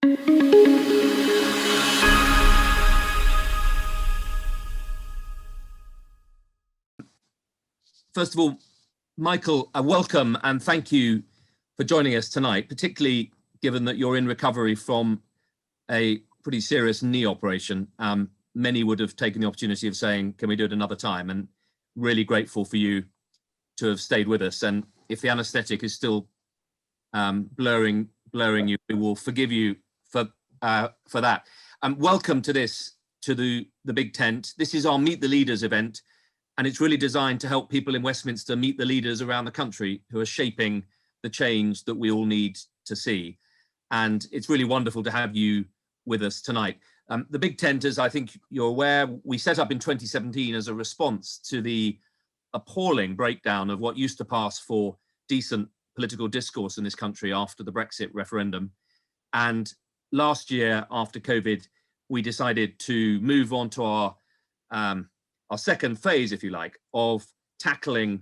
First of all, Michael, welcome and thank you for joining us tonight, particularly given that you're in recovery from a pretty serious knee operation. Many would have taken the opportunity of saying, can we do it another time? And really grateful for you to have stayed with us. And if the anaesthetic is still blurring you, we will forgive you for that. Welcome to the Big Tent. This is our Meet the Leaders event. And it's really designed to help people in Westminster meet the leaders around the country who are shaping the change that we all need to see. And it's really wonderful to have you with us tonight. The Big Tent, as I think you're aware, we set up in 2017 as a response to the appalling breakdown of what used to pass for decent political discourse in this country after the Brexit referendum. And last year, after COVID, we decided to move on to our second phase, if you like, of tackling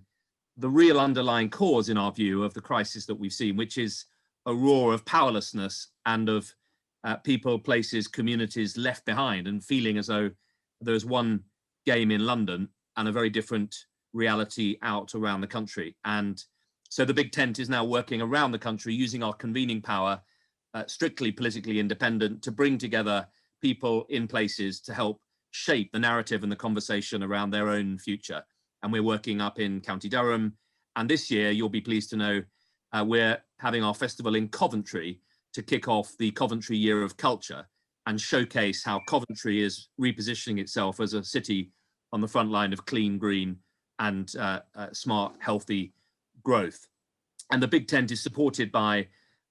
the real underlying cause, in our view, of the crisis that we've seen, which is a roar of powerlessness and of people, places, communities left behind and feeling as though there's one game in London and a very different reality out around the country. And so the Big Tent is now working around the country using our convening power, strictly politically independent, to bring together people in places to help shape the narrative and the conversation around their own future. And we're working up in County Durham. And this year, you'll be pleased to know, we're having our festival in Coventry to kick off the Coventry Year of Culture and showcase how Coventry is repositioning itself as a city on the front line of clean, green and smart, healthy growth. And the Big Tent is supported by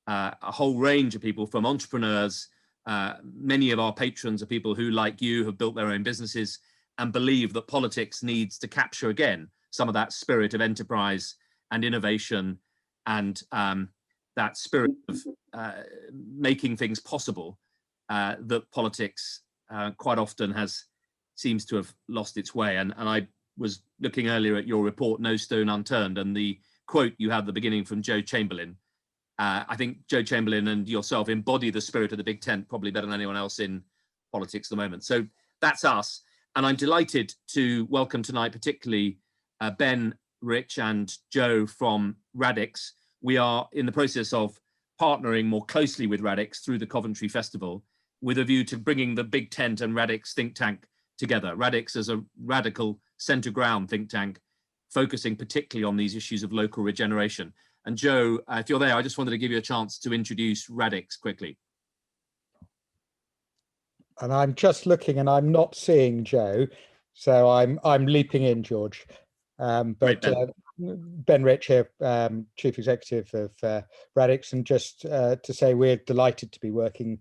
a whole range of people, from entrepreneurs. Many of our patrons are people who, like you, have built their own businesses and believe that politics needs to capture again some of that spirit of enterprise and innovation and that spirit of making things possible that politics quite often seems to have lost its way. And I was looking earlier at your report, No Stone Unturned, and the quote you had at the beginning from Joe Chamberlain. I think Joe Chamberlain and yourself embody the spirit of the Big Tent probably better than anyone else in politics at the moment. So that's us. And I'm delighted to welcome tonight, particularly Ben, Rich and Joe from Radix. We are in the process of partnering more closely with Radix through the Coventry Festival with a view to bringing the Big Tent and Radix think tank together. Radix is a radical centre ground think tank focusing particularly on these issues of local regeneration. And Joe, if you're there, I just wanted to give you a chance to introduce Radix quickly. And I'm just looking and I'm not seeing Joe, so I'm leaping in, George. Great, Ben. Ben Rich here, Chief Executive of Radix, and just to say we're delighted to be working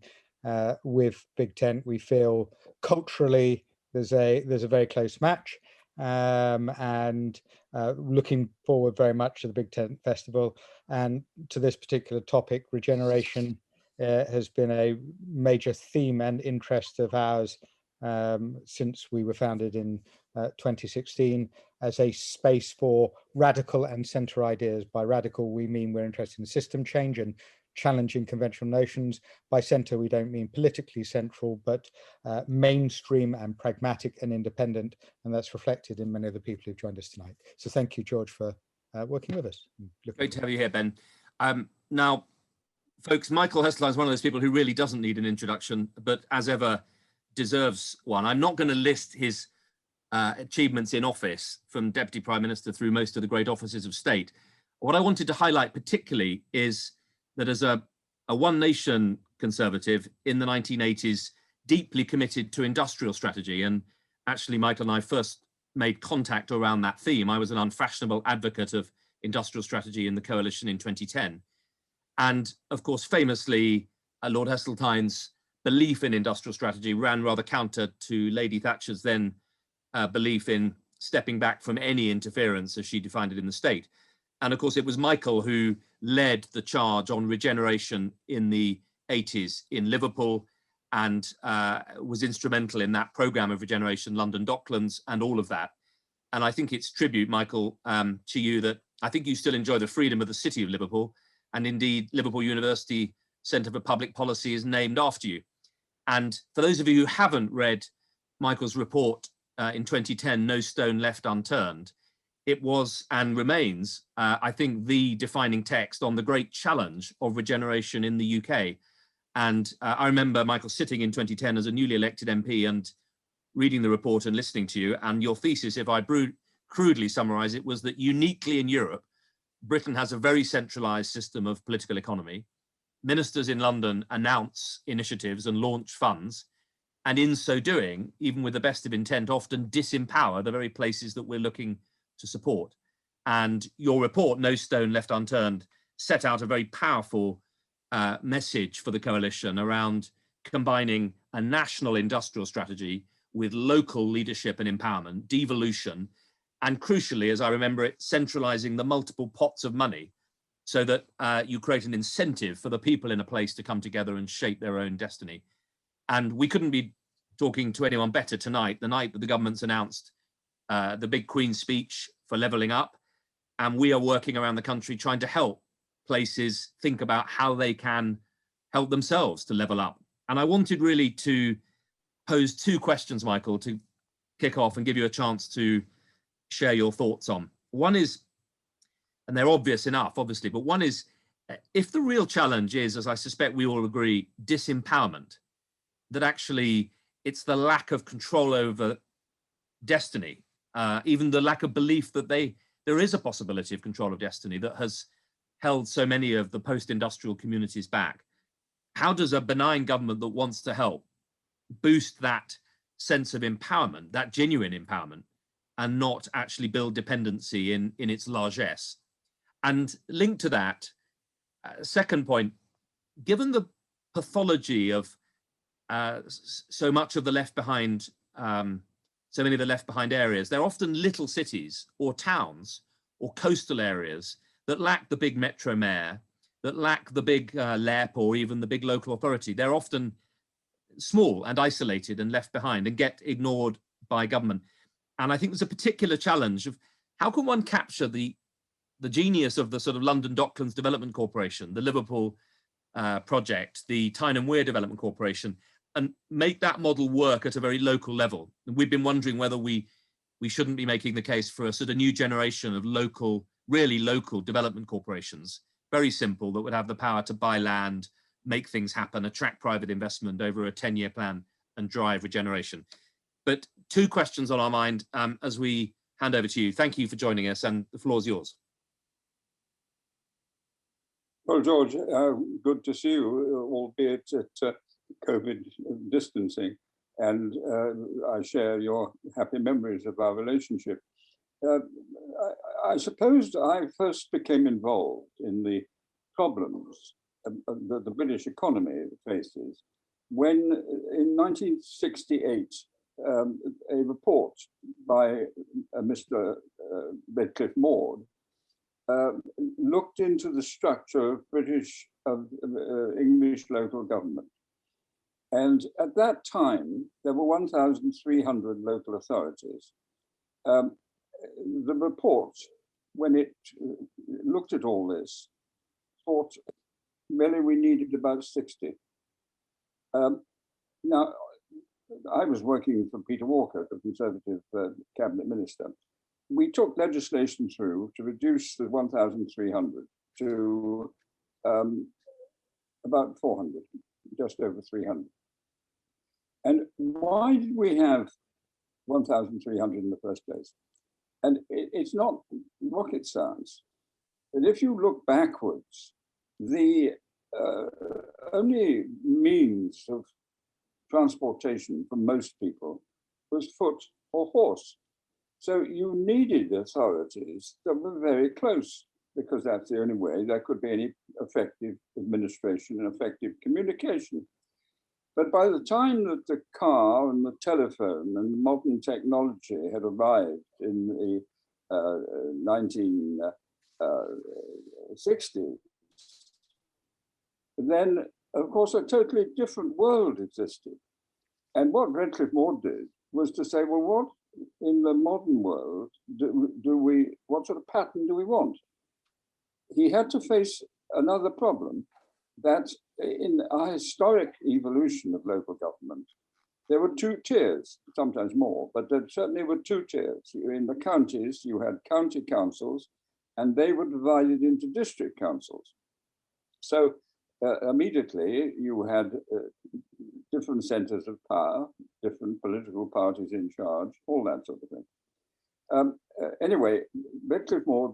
with Big Tent. We feel culturally there's a very close match. And looking forward very much to the Big Tent Festival and to this particular topic. Regeneration has been a major theme and interest of ours since we were founded in 2016 as a space for radical and centre ideas. By radical, we mean we're interested in system change and challenging conventional notions. By centre, we don't mean politically central, but mainstream and pragmatic and independent. And that's reflected in many of the people who've joined us tonight. So thank you, George, for working with us. Great to have you here, Ben. Now, folks, Michael Heseltine is one of those people who really doesn't need an introduction, but as ever deserves one. I'm not going to list his achievements in office from Deputy Prime Minister through most of the great offices of state. What I wanted to highlight particularly is that as a One Nation Conservative in the 1980s, deeply committed to industrial strategy. And actually, Michael and I first made contact around that theme. I was an unfashionable advocate of industrial strategy in the coalition in 2010. And of course, famously, Lord Heseltine's belief in industrial strategy ran rather counter to Lady Thatcher's then belief in stepping back from any interference as she defined it in the state. And of course, it was Michael who led the charge on regeneration in the 80s in Liverpool and was instrumental in that programme of regeneration, London Docklands and all of that. And I think it's tribute, Michael, to you that I think you still enjoy the freedom of the city of Liverpool. And indeed, Liverpool University Centre for Public Policy is named after you. And for those of you who haven't read Michael's report in 2010, No Stone Left Unturned, it was and remains, I think, the defining text on the great challenge of regeneration in the UK. And I remember, Michael, sitting in 2010 as a newly elected MP and reading the report and listening to you. And your thesis, if I crudely summarize it, was that uniquely in Europe, Britain has a very centralized system of political economy. Ministers in London announce initiatives and launch funds. And in so doing, even with the best of intent, often disempower the very places that we're looking to support. And your report, No Stone Left Unturned, set out a very powerful message for the coalition around combining a national industrial strategy with local leadership and empowerment, devolution, and crucially, as I remember it, centralizing the multiple pots of money so that you create an incentive for the people in a place to come together and shape their own destiny. And we couldn't be talking to anyone better tonight, the night that the government's announced the big Queen's speech for levelling up. And we are working around the country trying to help places think about how they can help themselves to level up. And I wanted really to pose two questions, Michael, to kick off and give you a chance to share your thoughts on. One is, and they're obvious enough, obviously, but one is, if the real challenge is, as I suspect we all agree, disempowerment, that actually it's the lack of control over destiny, even the lack of belief that there is a possibility of control of destiny that has held so many of the post-industrial communities back. How does a benign government that wants to help boost that sense of empowerment, that genuine empowerment, and not actually build dependency in its largesse? And linked to that, second point, given the pathology of so much of the left behind, so many of the left behind areas, they're often little cities or towns or coastal areas that lack the big metro mayor, that lack the big LEP or even the big local authority. They're often small and isolated and left behind and get ignored by government. And I think there's a particular challenge of how can one capture the genius of the sort of London Docklands Development Corporation, the Liverpool project, the Tyne and Wear Development Corporation, and make that model work at a very local level. And we've been wondering whether we shouldn't be making the case for a sort of new generation of local, really local development corporations, very simple, that would have the power to buy land, make things happen, attract private investment over a 10-year plan and drive regeneration. But two questions on our mind as we hand over to you. Thank you for joining us, and the floor is yours. Well, George, good to see you, albeit at COVID distancing, and I share your happy memories of our relationship. I suppose I first became involved in the problems that the British economy faces when, in 1968, a report by Mr. Redcliffe Maud looked into the structure of English local government. And at that time, there were 1,300 local authorities. The report, when it looked at all this, thought really we needed about 60. Now, I was working for Peter Walker, the Conservative cabinet minister. We took legislation through to reduce the 1,300 to about 400, just over 300. And why did we have 1,300 in the first place? And it's not rocket science. But if you look backwards, the only means of transportation for most people was foot or horse. So you needed authorities that were very close, because that's the only way there could be any effective administration and effective communication. But by the time that the car and the telephone and modern technology had arrived in the 1960s, then, of course, a totally different world existed. And what Redcliffe Maud did was to say, well, what in the modern world what sort of pattern do we want? He had to face another problem, that in a historic evolution of local government, there were two tiers, sometimes more, but there certainly were two tiers. In the counties, you had county councils, and they were divided into district councils. So immediately you had different centers of power, different political parties in charge, all that sort of thing. Anyway, Redcliffe Moore,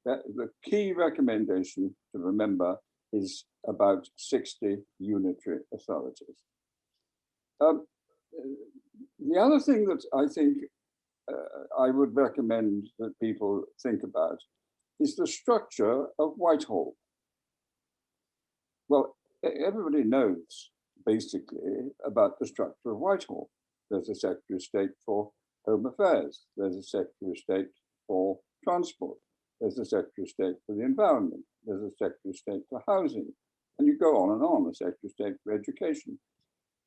the key recommendation to remember is about 60 unitary authorities. The other thing that I think I would recommend that people think about is the structure of Whitehall. Well, everybody knows basically about the structure of Whitehall. There's a Secretary of State for Home Affairs. There's a Secretary of State for Transport. There's a Secretary of State for the Environment. There's a Secretary of State for Housing. And you go on and on, a Secretary of State for Education.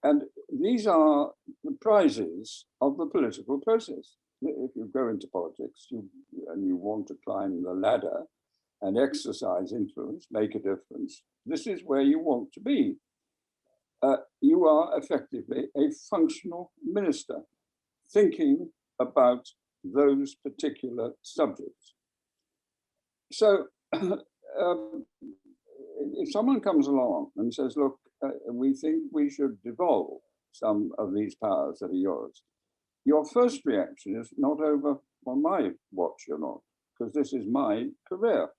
And these are the prizes of the political process. If you go into politics and you want to climb the ladder and exercise influence, make a difference, this is where you want to be. You are effectively a functional minister thinking about those particular subjects. So if someone comes along and says, look, we think we should devolve some of these powers that are yours, your first reaction is not over on my watch, you're not, because this is my career.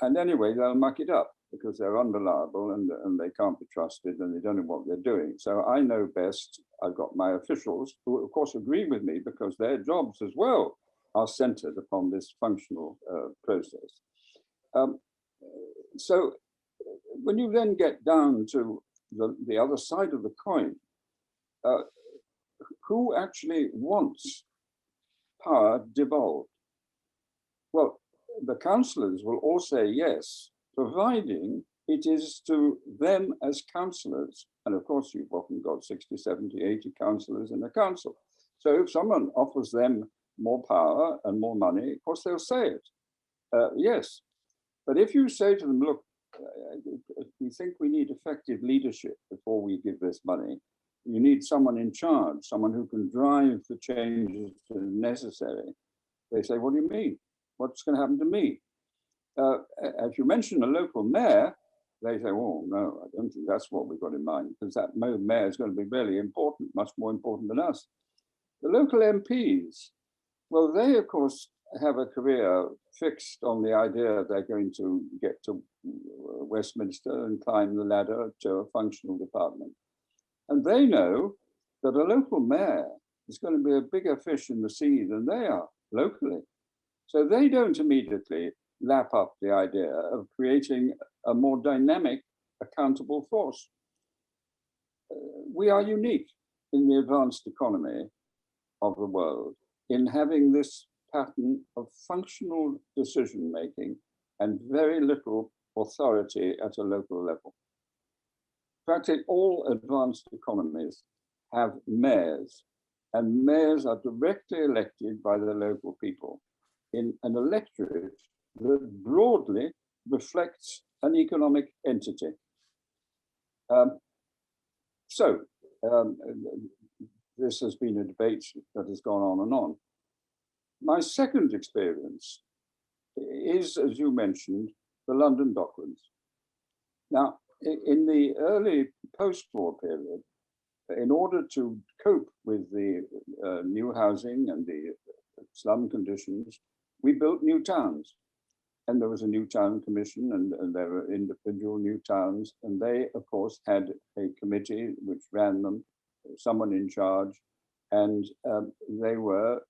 And anyway, they'll muck it up because they're unreliable and they can't be trusted and they don't know what they're doing. So I know best. I've got my officials who, of course, agree with me because their jobs as well are centered upon this functional process. So when you then get down to the other side of the coin, who actually wants power devolved? Well, the councillors will all say yes, providing it is to them as councillors. And of course, you've often got 60, 70, 80 councillors in a council. So if someone offers them more power and more money, of course, they'll say it. Yes. But if you say to them, look, we think we need effective leadership before we give this money. You need someone in charge, someone who can drive the changes that are necessary. They say, what do you mean? What's going to happen to me? As you mentioned, a local mayor, they say, oh, no, I don't think that's what we've got in mind, because that mayor is going to be really important, much more important than us. The local MPs, well, they, of course, have a career fixed on the idea they're going to get to Westminster and climb the ladder to a functional department. And they know that a local mayor is going to be a bigger fish in the sea than they are locally. So they don't immediately lap up the idea of creating a more dynamic, accountable force. We are unique in the advanced economy of the world in having this pattern of functional decision-making and very little authority at a local level. Practically all advanced economies have mayors, and mayors are directly elected by the local people in an electorate that broadly reflects an economic entity. This has been a debate that has gone on and on. My second experience is, as you mentioned, the London Docklands. Now, in the early post-war period, in order to cope with the new housing and the slum conditions, we built new towns. And there was a new town commission and there were individual new towns. And they, of course, had a committee which ran them, someone in charge. And they were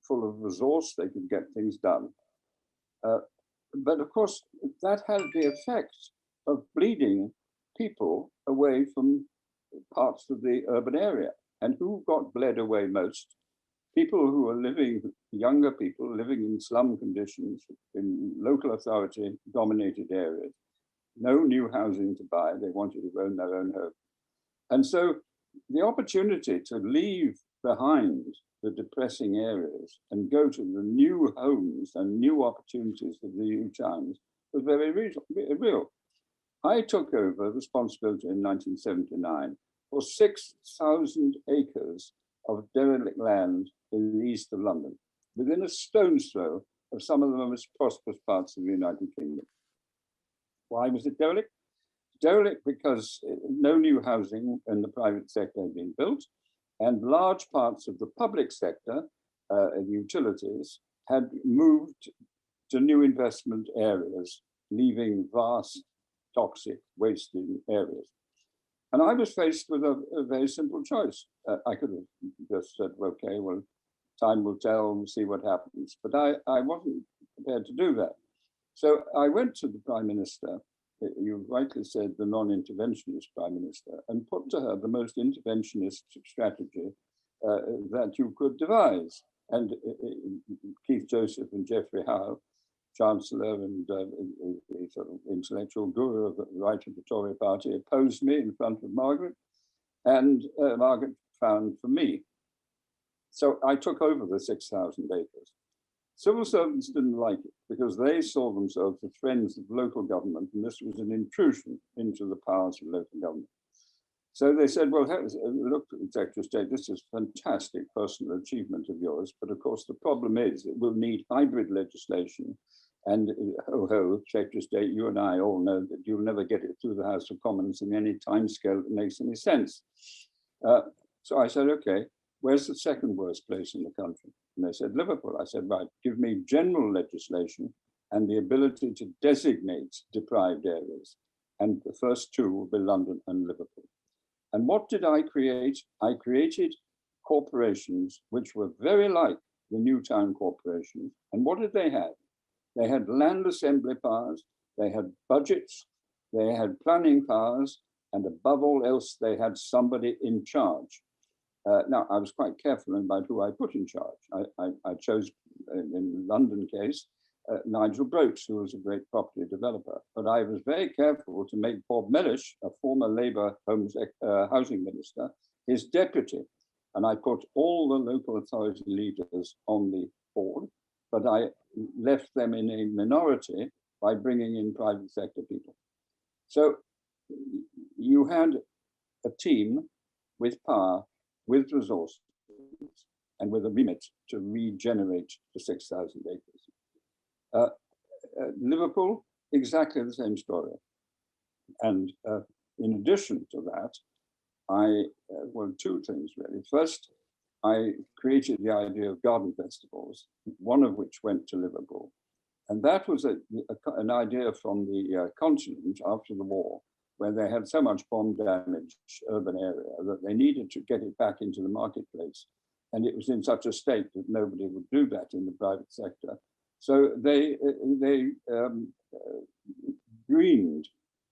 full of resource, they could get things done. But of course, that had the effect of bleeding people away from parts of the urban area. And who got bled away most? People who are living, younger people living in slum conditions in local authority dominated areas. No new housing to buy, they wanted to own their own home. And so the opportunity to leave behind the depressing areas and go to the new homes and new opportunities of the new towns was very real. I took over responsibility in 1979 for 6,000 acres of derelict land in the east of London, within a stone's throw of some of the most prosperous parts of the United Kingdom. Why was it derelict? Derelict because no new housing in the private sector had been built, and large parts of the public sector, utilities, had moved to new investment areas, leaving vast, toxic, wasting areas. And I was faced with a very simple choice. I could have just said, okay, well, time will tell, we'll see what happens. But I wasn't prepared to do that. So I went to the Prime Minister, you rightly said the non-interventionist Prime Minister, and put to her the most interventionist strategy that you could devise. And Keith Joseph and Geoffrey Howe, Chancellor and the sort of intellectual guru of the right of the Tory party, opposed me in front of Margaret, and Margaret found for me. So I took over the 6,000 acres. Civil servants didn't like it because they saw themselves as friends of local government, and this was an intrusion into the powers of local government. So they said, well, look, Secretary of State, this is fantastic personal achievement of yours, but of course the problem is it will need hybrid legislation. And Secretary of State, you and I all know that you'll never get it through the House of Commons in any timescale that makes any sense. So I said, okay, where's the second worst place in the country? And they said, Liverpool. I said, right, give me general legislation and the ability to designate deprived areas. And the first two will be London and Liverpool. And what did I create? I created corporations which were very like the new town corporations. And what did they have? They had land assembly powers, they had budgets, they had planning powers, and above all else, they had somebody in charge. Now, I was quite careful about who I put in charge. I chose, in the London case, Nigel Broakes, who was a great property developer. But I was very careful to make Bob Mellish, a former Labour housing minister, his deputy. And I put all the local authority leaders on the board, but I left them in a minority by bringing in private sector people. So you had a team with power, with resources, and with a remit to regenerate the 6,000 acres. Liverpool, exactly the same story. And in addition to that, well, two things really. First, I created the idea of garden festivals, one of which went to Liverpool. And that was an idea from the continent after the war, where they had so much bomb damaged urban area that they needed to get it back into the marketplace. And it was in such a state that nobody would do that in the private sector. So they greened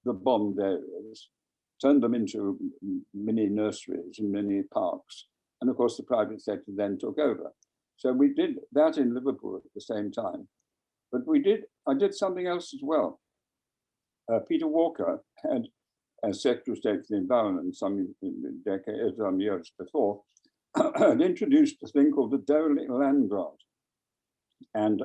the bombed areas, turned them into mini nurseries and mini parks. And of course, the private sector then took over. So we did that in Liverpool at the same time. But I did something else as well. Peter Walker had, as Secretary of State for the Environment some years before, had introduced a thing called the derelict land grant. And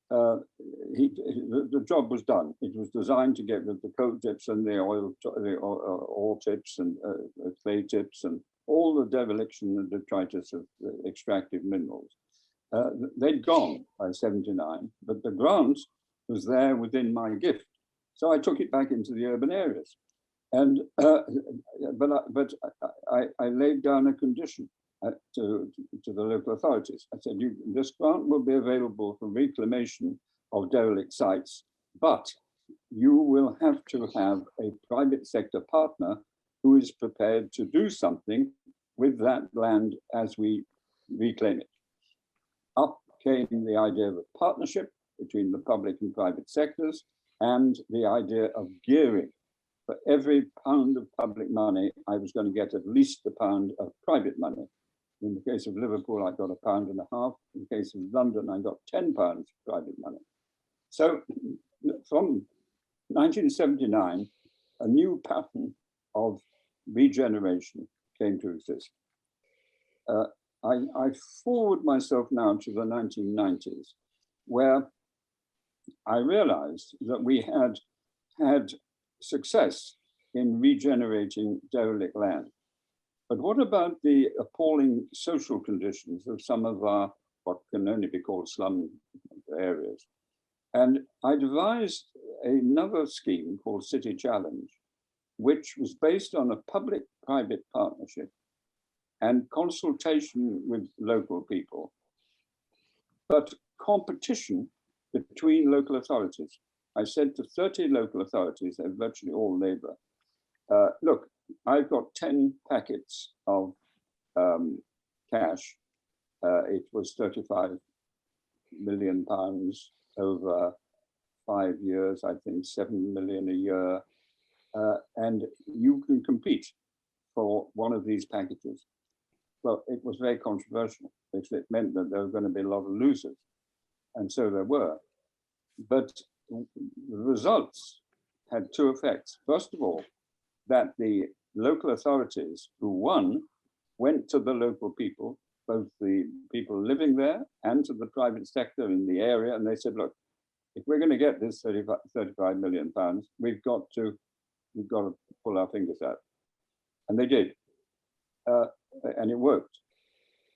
the job was done. It was designed to get rid of the coal tips and the ore tips and clay tips and all the dereliction and detritus of extractive minerals. They'd gone by 79, but the grant was there within my gift. So I took it back into the urban areas. And but I laid down a condition to the local authorities. I said, this grant will be available for reclamation of derelict sites, but you will have to have a private sector partner who is prepared to do something with that land as we reclaim it. Up came the idea of a partnership between the public and private sectors, and the idea of gearing. For every pound of public money, I was going to get at least a pound of private money. In the case of Liverpool, I got £1.50. In the case of London, I got £10 private money. So from 1979, a new pattern of regeneration came to exist. I forward myself now to the 1990s, where I realized that we had success in regenerating derelict land. But what about the appalling social conditions of some of our, what can only be called slum areas? And I devised another scheme called City Challenge, which was based on a public-private partnership and consultation with local people, but competition between local authorities. I said to 30 local authorities, they're virtually all Labour, look, I've got 10 packets of cash. It was £35 million over 5 years, I think 7 million a year. And you can compete for one of these packages. Well, it was very controversial because it meant that there were going to be a lot of losers. And so there were. But the results had two effects. First of all, that the local authorities who won went to the local people, both the people living there and to the private sector in the area. And they said, look, if we're going to get this 35 million pounds, we've got to pull our fingers out. And they did. And it worked.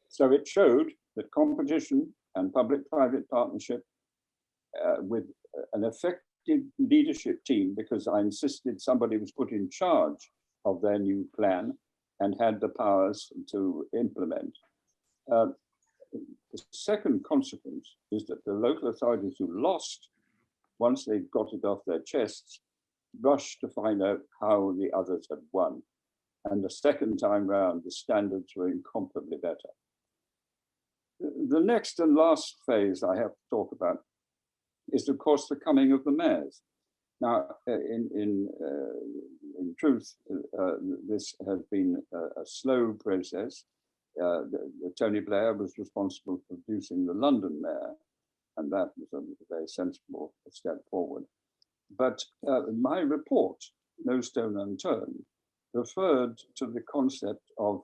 So it showed that competition and public-private partnership with an effective leadership team, because I insisted somebody was put in charge of their new plan and had the powers to implement. The second consequence is that the local authorities who lost, once they got it off their chests, rushed to find out how the others had won. And the second time round, the standards were incomparably better. The next and last phase I have to talk about is, of course, the coming of the mayors. Now, in truth, this has been a slow process. Tony Blair was responsible for producing the London mayor, and that was a very sensible step forward. But my report, No Stone Unturned, referred to the concept of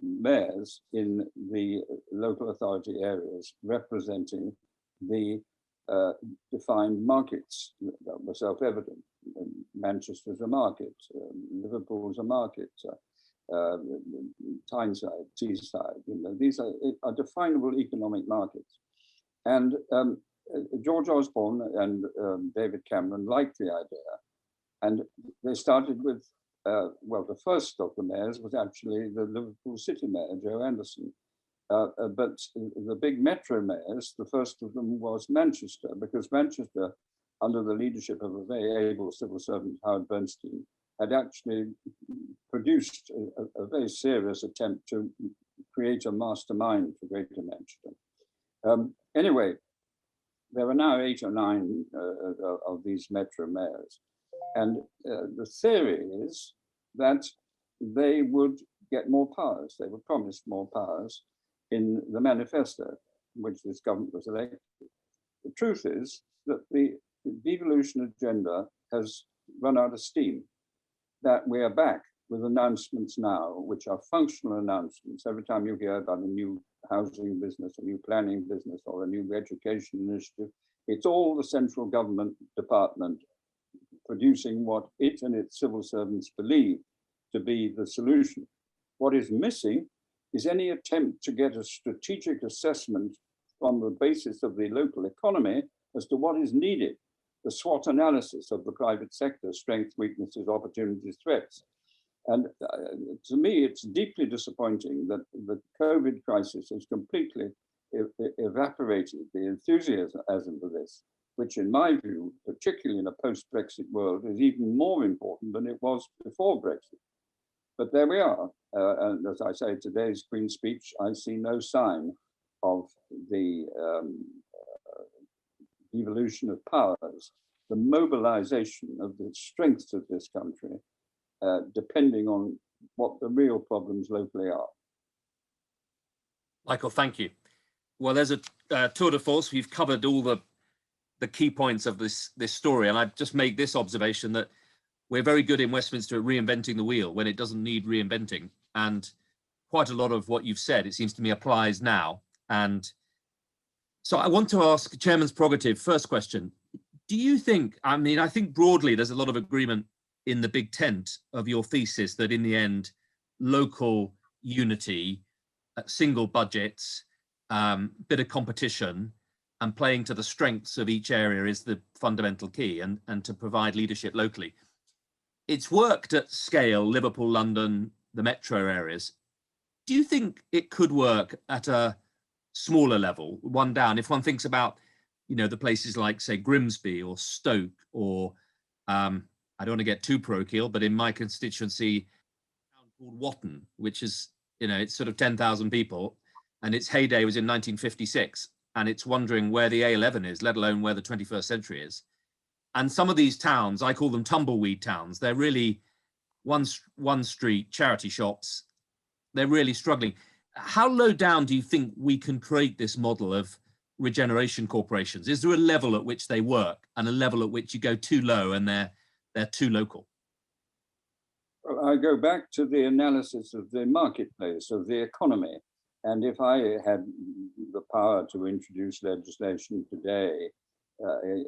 mayors in the local authority areas representing the defined markets that were self-evident. Manchester's a market, Liverpool's a market, Tyneside, Teesside, these are definable economic markets. And George Osborne and David Cameron liked the idea, and they started with, well, the first of the mayors was actually the Liverpool City Mayor, Joe Anderson. But the big metro mayors, the first of them was Manchester, because Manchester, under the leadership of a very able civil servant, Howard Bernstein, had actually produced a very serious attempt to create a mastermind for Greater Manchester. Anyway, there are now 8 or 9 of these metro mayors. And the theory is that they would get more powers. They were promised more powers in the manifesto, which this government was elected. The truth is that the devolution agenda has run out of steam, that we are back with announcements now, which are functional announcements. Every time you hear about a new housing business, a new planning business, or a new education initiative, it's all the central government department producing what it and its civil servants believe to be the solution. What is missing is any attempt to get a strategic assessment on the basis of the local economy as to what is needed, the SWOT analysis of the private sector, strengths, weaknesses, opportunities, threats. And to me, it's deeply disappointing that the COVID crisis has completely evaporated the enthusiasm for this, which in my view, particularly in a post-Brexit world, is even more important than it was before Brexit. But there we are. And as I say, today's Queen's speech, I see no sign of the evolution of powers, the mobilization of the strengths of this country, depending on what the real problems locally are. Michael, thank you. Well, there's a tour de force. We've covered all the key points of this story. And I'd just make this observation that we're very good in Westminster at reinventing the wheel when it doesn't need reinventing. And quite a lot of what you've said, it seems to me, applies now. And so I want to ask Chairman's prerogative, first question. Do you think, I mean, I think broadly there's a lot of agreement in the big tent of your thesis that in the end, local unity, single budgets, bit of competition, and playing to the strengths of each area is the fundamental key, and to provide leadership locally. It's worked at scale, Liverpool, London, the metro areas. Do you think it could work at a smaller level, one down, if one thinks about, you know, the places like, say, Grimsby or Stoke, or I don't want to get too parochial, but in my constituency, a town called Watton, which is, you know, it's sort of 10,000 people, and its heyday was in 1956, and it's wondering where the A11 is, let alone where the 21st century is. And some of these towns, I call them tumbleweed towns. They're really one street charity shops. They're really struggling. How low down do you think we can create this model of regeneration corporations? Is there a level at which they work and a level at which you go too low and they're too local? Well, I go back to the analysis of the marketplace, of the economy. And if I had the power to introduce legislation today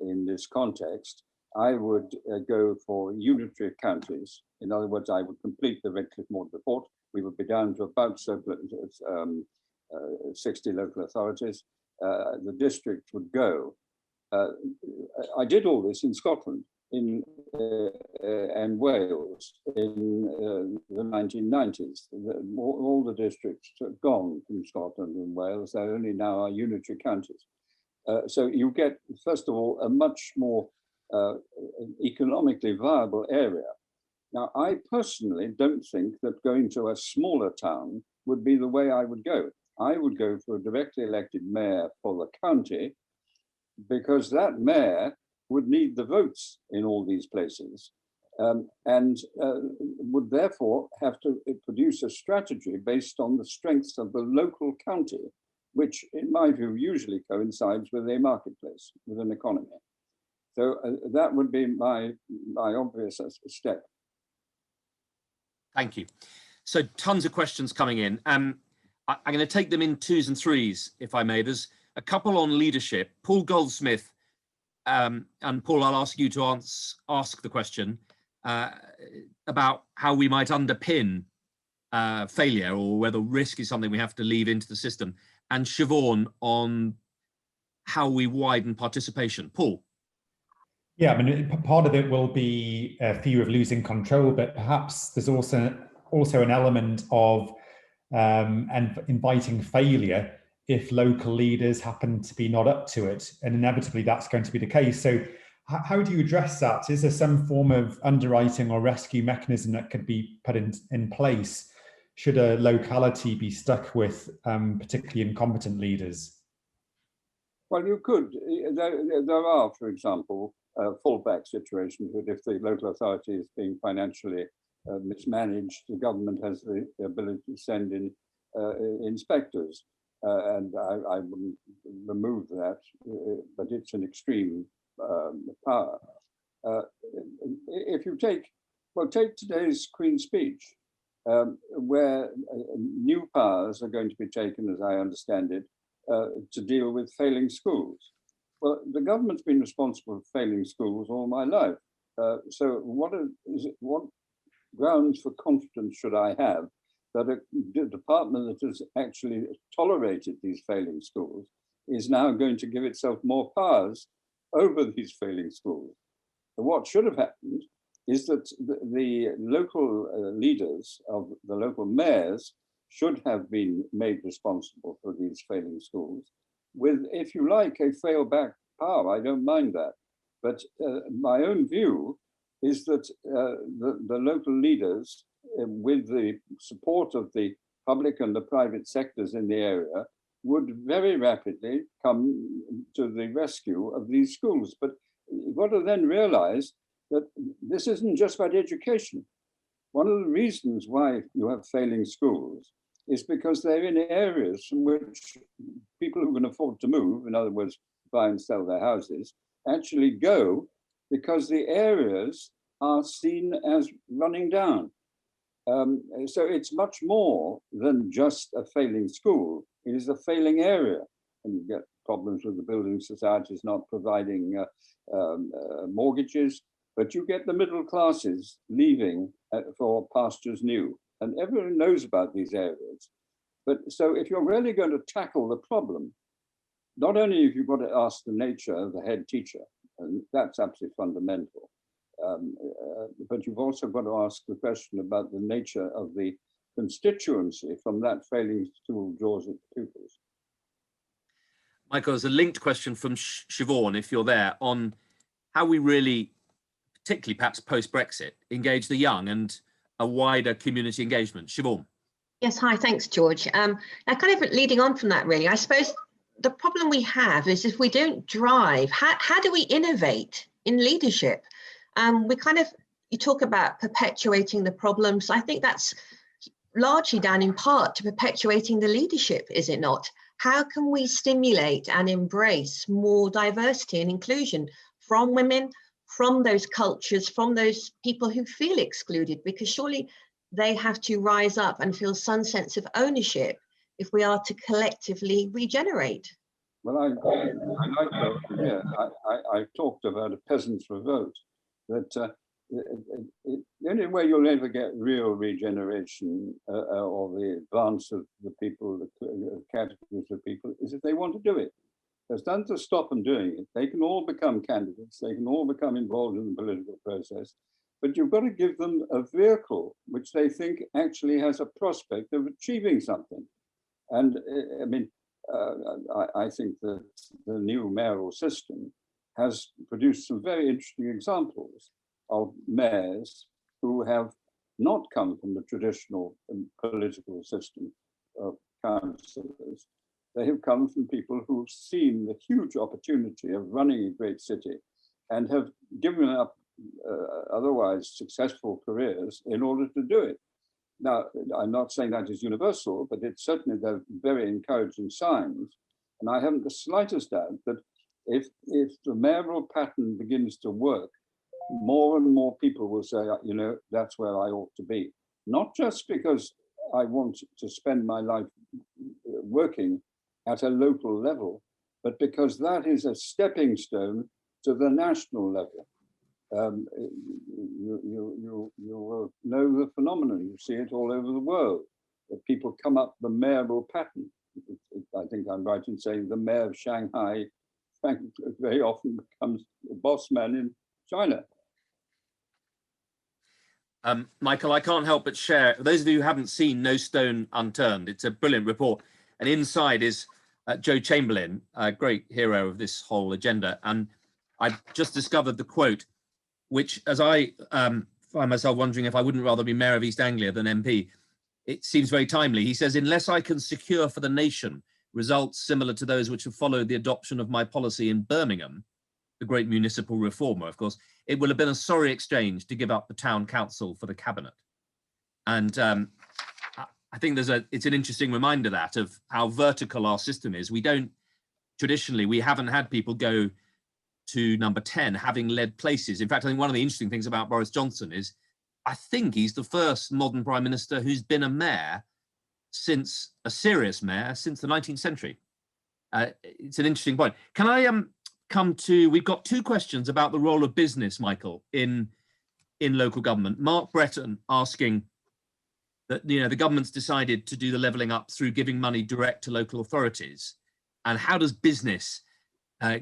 in this context, I would go for unitary counties. In other words, I would complete the Redcliffe-Maud report. We would be down to about 60 local authorities. The district would go. I did all this in Scotland and Wales in the 1990s. All the districts have gone from Scotland and Wales. They only now are unitary counties. So you get, first of all, a much more economically viable area. Now, I personally don't think that going to a smaller town would be the way I would go. I would go for a directly elected mayor for the county, because that mayor would need the votes in all these places, and would therefore have to produce a strategy based on the strengths of the local county, which in my view usually coincides with a marketplace, with an economy. So that would be my obvious step. Thank you. So tons of questions coming in. I'm going to take them in twos and threes, if I may. There's a couple on leadership. Paul Goldsmith, and Paul, I'll ask you to ask the question about how we might underpin failure, or whether risk is something we have to leave into the system. And Siobhan on how we widen participation. Paul. Yeah, I mean, part of it will be a fear of losing control, but perhaps there's also an element of and inviting failure if local leaders happen to be not up to it, and inevitably that's going to be the case. So how do you address that? Is there some form of underwriting or rescue mechanism that could be put in place should a locality be stuck with particularly incompetent leaders? Well, you could. There are, for example, fallback situations that if the local authority is being financially mismanaged, the government has the ability to send in inspectors. And I wouldn't remove that, but it's an extreme power. If you take today's Queen's speech, where new powers are going to be taken, as I understand it, to deal with failing schools. Well, the government's been responsible for failing schools all my life. So what grounds for confidence should I have that a department that has actually tolerated these failing schools is now going to give itself more powers over these failing schools? What should have happened is that the local leaders of the local mayors should have been made responsible for these failing schools with, if you like, a fail-back power. I don't mind that. But my own view is that the local leaders, with the support of the public and the private sectors in the area, would very rapidly come to the rescue of these schools. But you've got to then realize that this isn't just about education. One of the reasons why you have failing schools is because they're in areas from which people who can afford to move, in other words, buy and sell their houses, actually go because the areas are seen as running down. So it's much more than just a failing school. It is a failing area. And you get problems with the building societies not providing mortgages. but you get the middle classes leaving for pastures new, and everyone knows about these areas. But so if you're really going to tackle the problem, not only have you got to ask the nature of the head teacher, and that's absolutely fundamental, but you've also got to ask the question about the nature of the constituency from that failing school draws its pupils. Michael, there's a linked question from Siobhan, if you're there, on how we really, particularly perhaps post-Brexit, engage the young and a wider community engagement. Siobhan. Yes, hi, thanks, George. Now, kind of leading on from that, really, I suppose the problem we have is if we don't drive, how do we innovate in leadership? You talk about perpetuating the problems. I think that's largely down in part to perpetuating the leadership, is it not? How can we stimulate and embrace more diversity and inclusion from women, from those cultures, from those people who feel excluded? Because surely they have to rise up and feel some sense of ownership if we are to collectively regenerate. Well, I like that. Yeah, I talked about a peasants' revolt, that the only way you'll ever get real regeneration or the advance of the people, the categories of people, is if they want to do it. There's nothing to stop them doing it. They can all become candidates. They can all become involved in the political process. But you've got to give them a vehicle which they think actually has a prospect of achieving something. And I mean, I think that the new mayoral system has produced some very interesting examples of mayors who have not come from the traditional political system of councillors. They have come from people who've seen the huge opportunity of running a great city and have given up otherwise successful careers in order to do it. Now, I'm not saying that is universal, but it's certainly they're very encouraging signs. And I haven't the slightest doubt that if the mayoral pattern begins to work, more and more people will say, you know, that's where I ought to be. Not just because I want to spend my life working at a local level, but because that is a stepping stone to the national level. You will know the phenomenon. You see it all over the world, that people come up the mayoral pattern. I think I'm right in saying the mayor of Shanghai very often becomes a boss man in China. Michael, I can't help but share, for those of you who haven't seen No Stone Unturned, it's a brilliant report. And inside is Joe Chamberlain, a great hero of this whole agenda. And I've just discovered the quote, which, as I find myself wondering if I wouldn't rather be Mayor of East Anglia than MP, it seems very timely. He says, unless I can secure for the nation results similar to those which have followed the adoption of my policy in Birmingham, the great municipal reformer, of course, it will have been a sorry exchange to give up the town council for the cabinet. And I think it's an interesting reminder that of how vertical our system is. We haven't had people go to number 10 having led places. In fact, I think one of the interesting things about Boris Johnson is I think he's the first modern prime minister who's been a mayor since a serious mayor since the 19th century. It's an interesting point. Can I we've got two questions about the role of business, Michael, in local government. Mark Breton asking that, you know, the government's decided to do the levelling up through giving money direct to local authorities. And how does business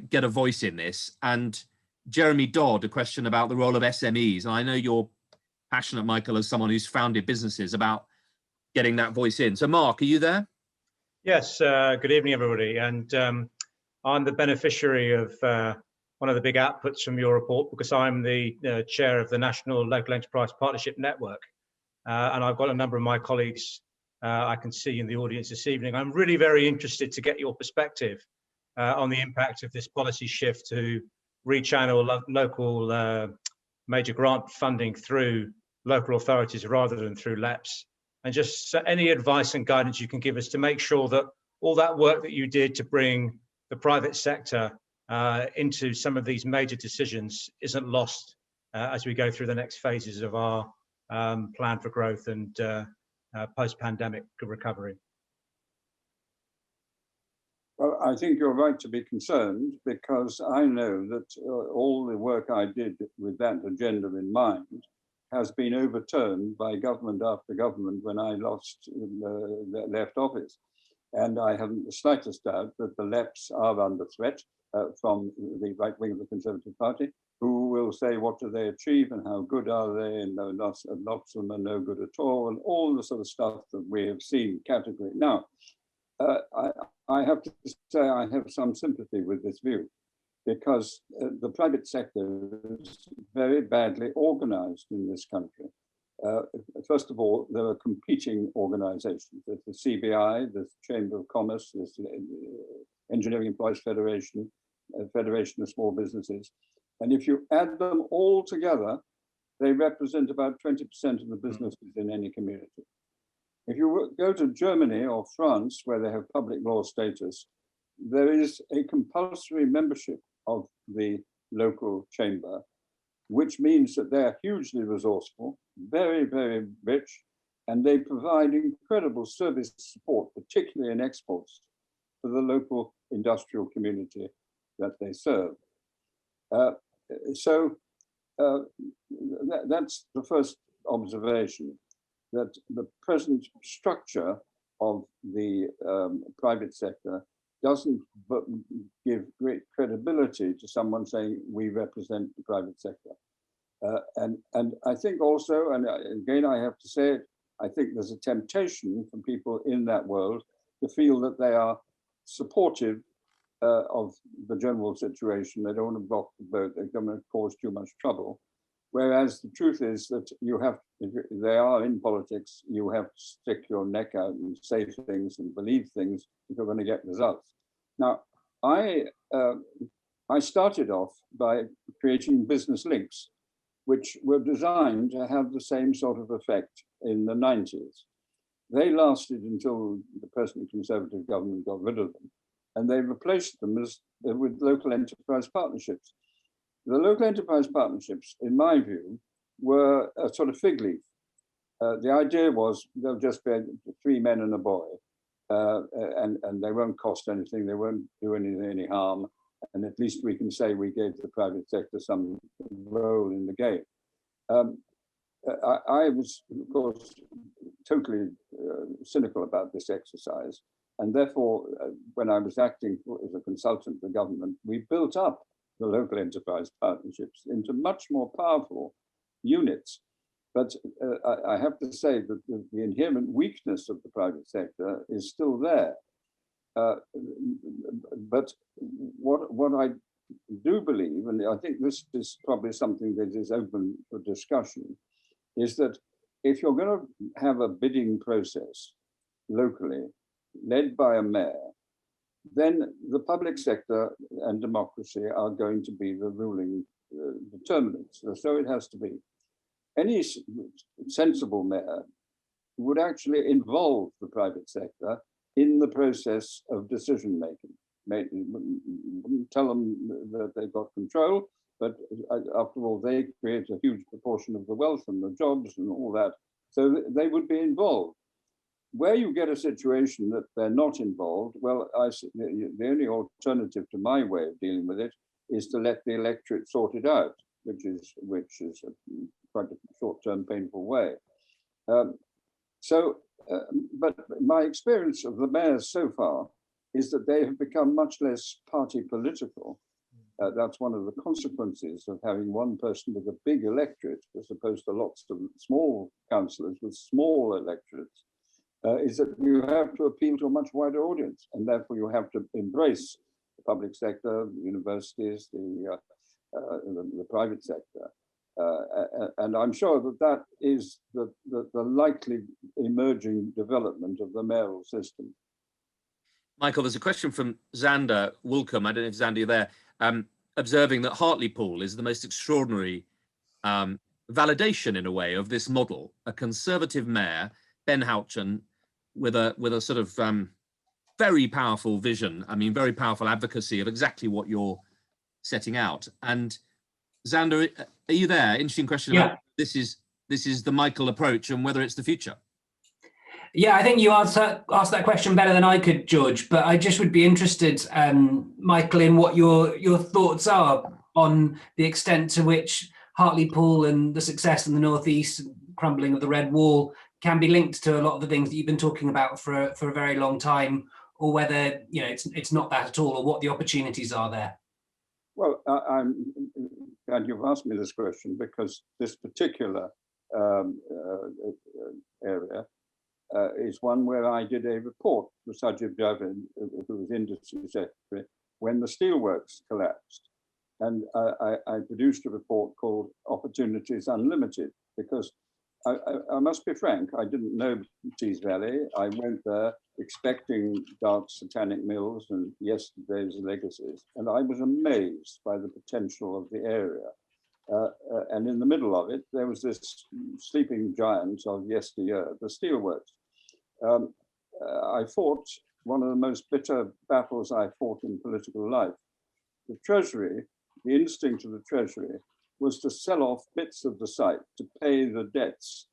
get a voice in this? And Jeremy Dodd, a question about the role of SMEs. And I know you're passionate, Michael, as someone who's founded businesses, about getting that voice in. So Mark, are you there? Yes, good evening, everybody. And I'm the beneficiary of one of the big outputs from your report, because I'm the chair of the National Local Enterprise Partnership Network. And I've got a number of my colleagues I can see in the audience this evening. I'm really very interested to get your perspective on the impact of this policy shift to rechannel local major grant funding through local authorities rather than through LEPs. And just any advice and guidance you can give us to make sure that all that work that you did to bring the private sector into some of these major decisions isn't lost as we go through the next phases of our plan for growth and post-pandemic recovery. Well, I think you're right to be concerned, because I know that all the work I did with that agenda in mind has been overturned by government after government when I left office. And I haven't the slightest doubt that the LEPs are under threat from the right wing of the Conservative Party, who will say, what do they achieve and how good are they? And lots of them are no good at all, and all the sort of stuff that we have seen category. Now, I have to say I have some sympathy with this view, because the private sector is very badly organized in this country. First of all, there are competing organizations. There's the CBI, there's the Chamber of Commerce, there's the Engineering Employees Federation, Federation of Small Businesses. And if you add them all together, they represent about 20% of the businesses in any community. If you go to Germany or France, where they have public law status, there is a compulsory membership of the local chamber, which means that they're hugely resourceful, very, very rich, and they provide incredible service support, particularly in exports, for the local industrial community that they serve. That's the first observation, that the present structure of the private sector doesn't give great credibility to someone saying we represent the private sector. And I think also, and again I have to say it, I think there's a temptation for people in that world to feel that they are supportive of the general situation. They don't want to block the boat, they don't want to cause too much trouble. Whereas the truth is that you have, if they are in politics, you have to stick your neck out and say things and believe things if you're going to get results. Now, I started off by creating business links, which were designed to have the same sort of effect in the 90s. They lasted until the present Conservative government got rid of them, and they replaced them with local enterprise partnerships. The local enterprise partnerships, in my view, were a sort of fig leaf. The idea was they'll just be 3 men and a boy, and they won't cost anything, they won't do any harm, and at least we can say we gave the private sector some role in the game. I was, of course, totally cynical about this exercise, and therefore, when I was acting as a consultant for government, we built up the local enterprise partnerships into much more powerful units. But I have to say that the inherent weakness of the private sector is still there. But what I do believe, and I think this is probably something that is open for discussion, is that if you're going to have a bidding process locally led by a mayor, then the public sector and democracy are going to be the ruling determinants. So it has to be. Any sensible mayor would actually involve the private sector in the process of decision making. Wouldn't tell them that they've got control, but after all, they create a huge proportion of the wealth and the jobs and all that. So they would be involved. Where you get a situation that they're not involved, well, the only alternative to my way of dealing with it is to let the electorate sort it out, which is quite a short-term, painful way. But my experience of the mayors so far is that they have become much less party political. That's one of the consequences of having one person with a big electorate as opposed to lots of small councillors with small electorates. Is that you have to appeal to a much wider audience, and therefore you have to embrace the public sector, the universities, the private sector. And I'm sure that is the likely emerging development of the mayoral system. Michael, there's a question from Xander Woolcombe, I don't know if Xander, you're there, observing that Hartlepool is the most extraordinary validation in a way of this model, a Conservative mayor, Ben Houchen, with a sort of very powerful vision, I mean, very powerful advocacy of exactly what you're setting out. And Xander, are you there? Interesting question. Yeah. About this is the Michael approach and whether it's the future. Yeah, I think you asked that question better than I could, George, but I just would be interested, Michael, in what your thoughts are on the extent to which Hartlepool and the success in the Northeast, crumbling of the Red Wall, can be linked to a lot of the things that you've been talking about for a very long time, or whether it's not that at all, or what the opportunities are there. Well, I'm glad you've asked me this question, because this particular area is one where I did a report for Sajid Javid, who was Industry Secretary, when the steelworks collapsed. And I produced a report called Opportunities Unlimited, because I must be frank, I didn't know Tees Valley. I went there expecting dark satanic mills and yesterday's legacies, and I was amazed by the potential of the area. And in the middle of it, there was this sleeping giant of yesteryear, the steelworks. I fought one of the most bitter battles I fought in political life. The Treasury, the instinct of the Treasury, was to sell off bits of the site to pay the debts.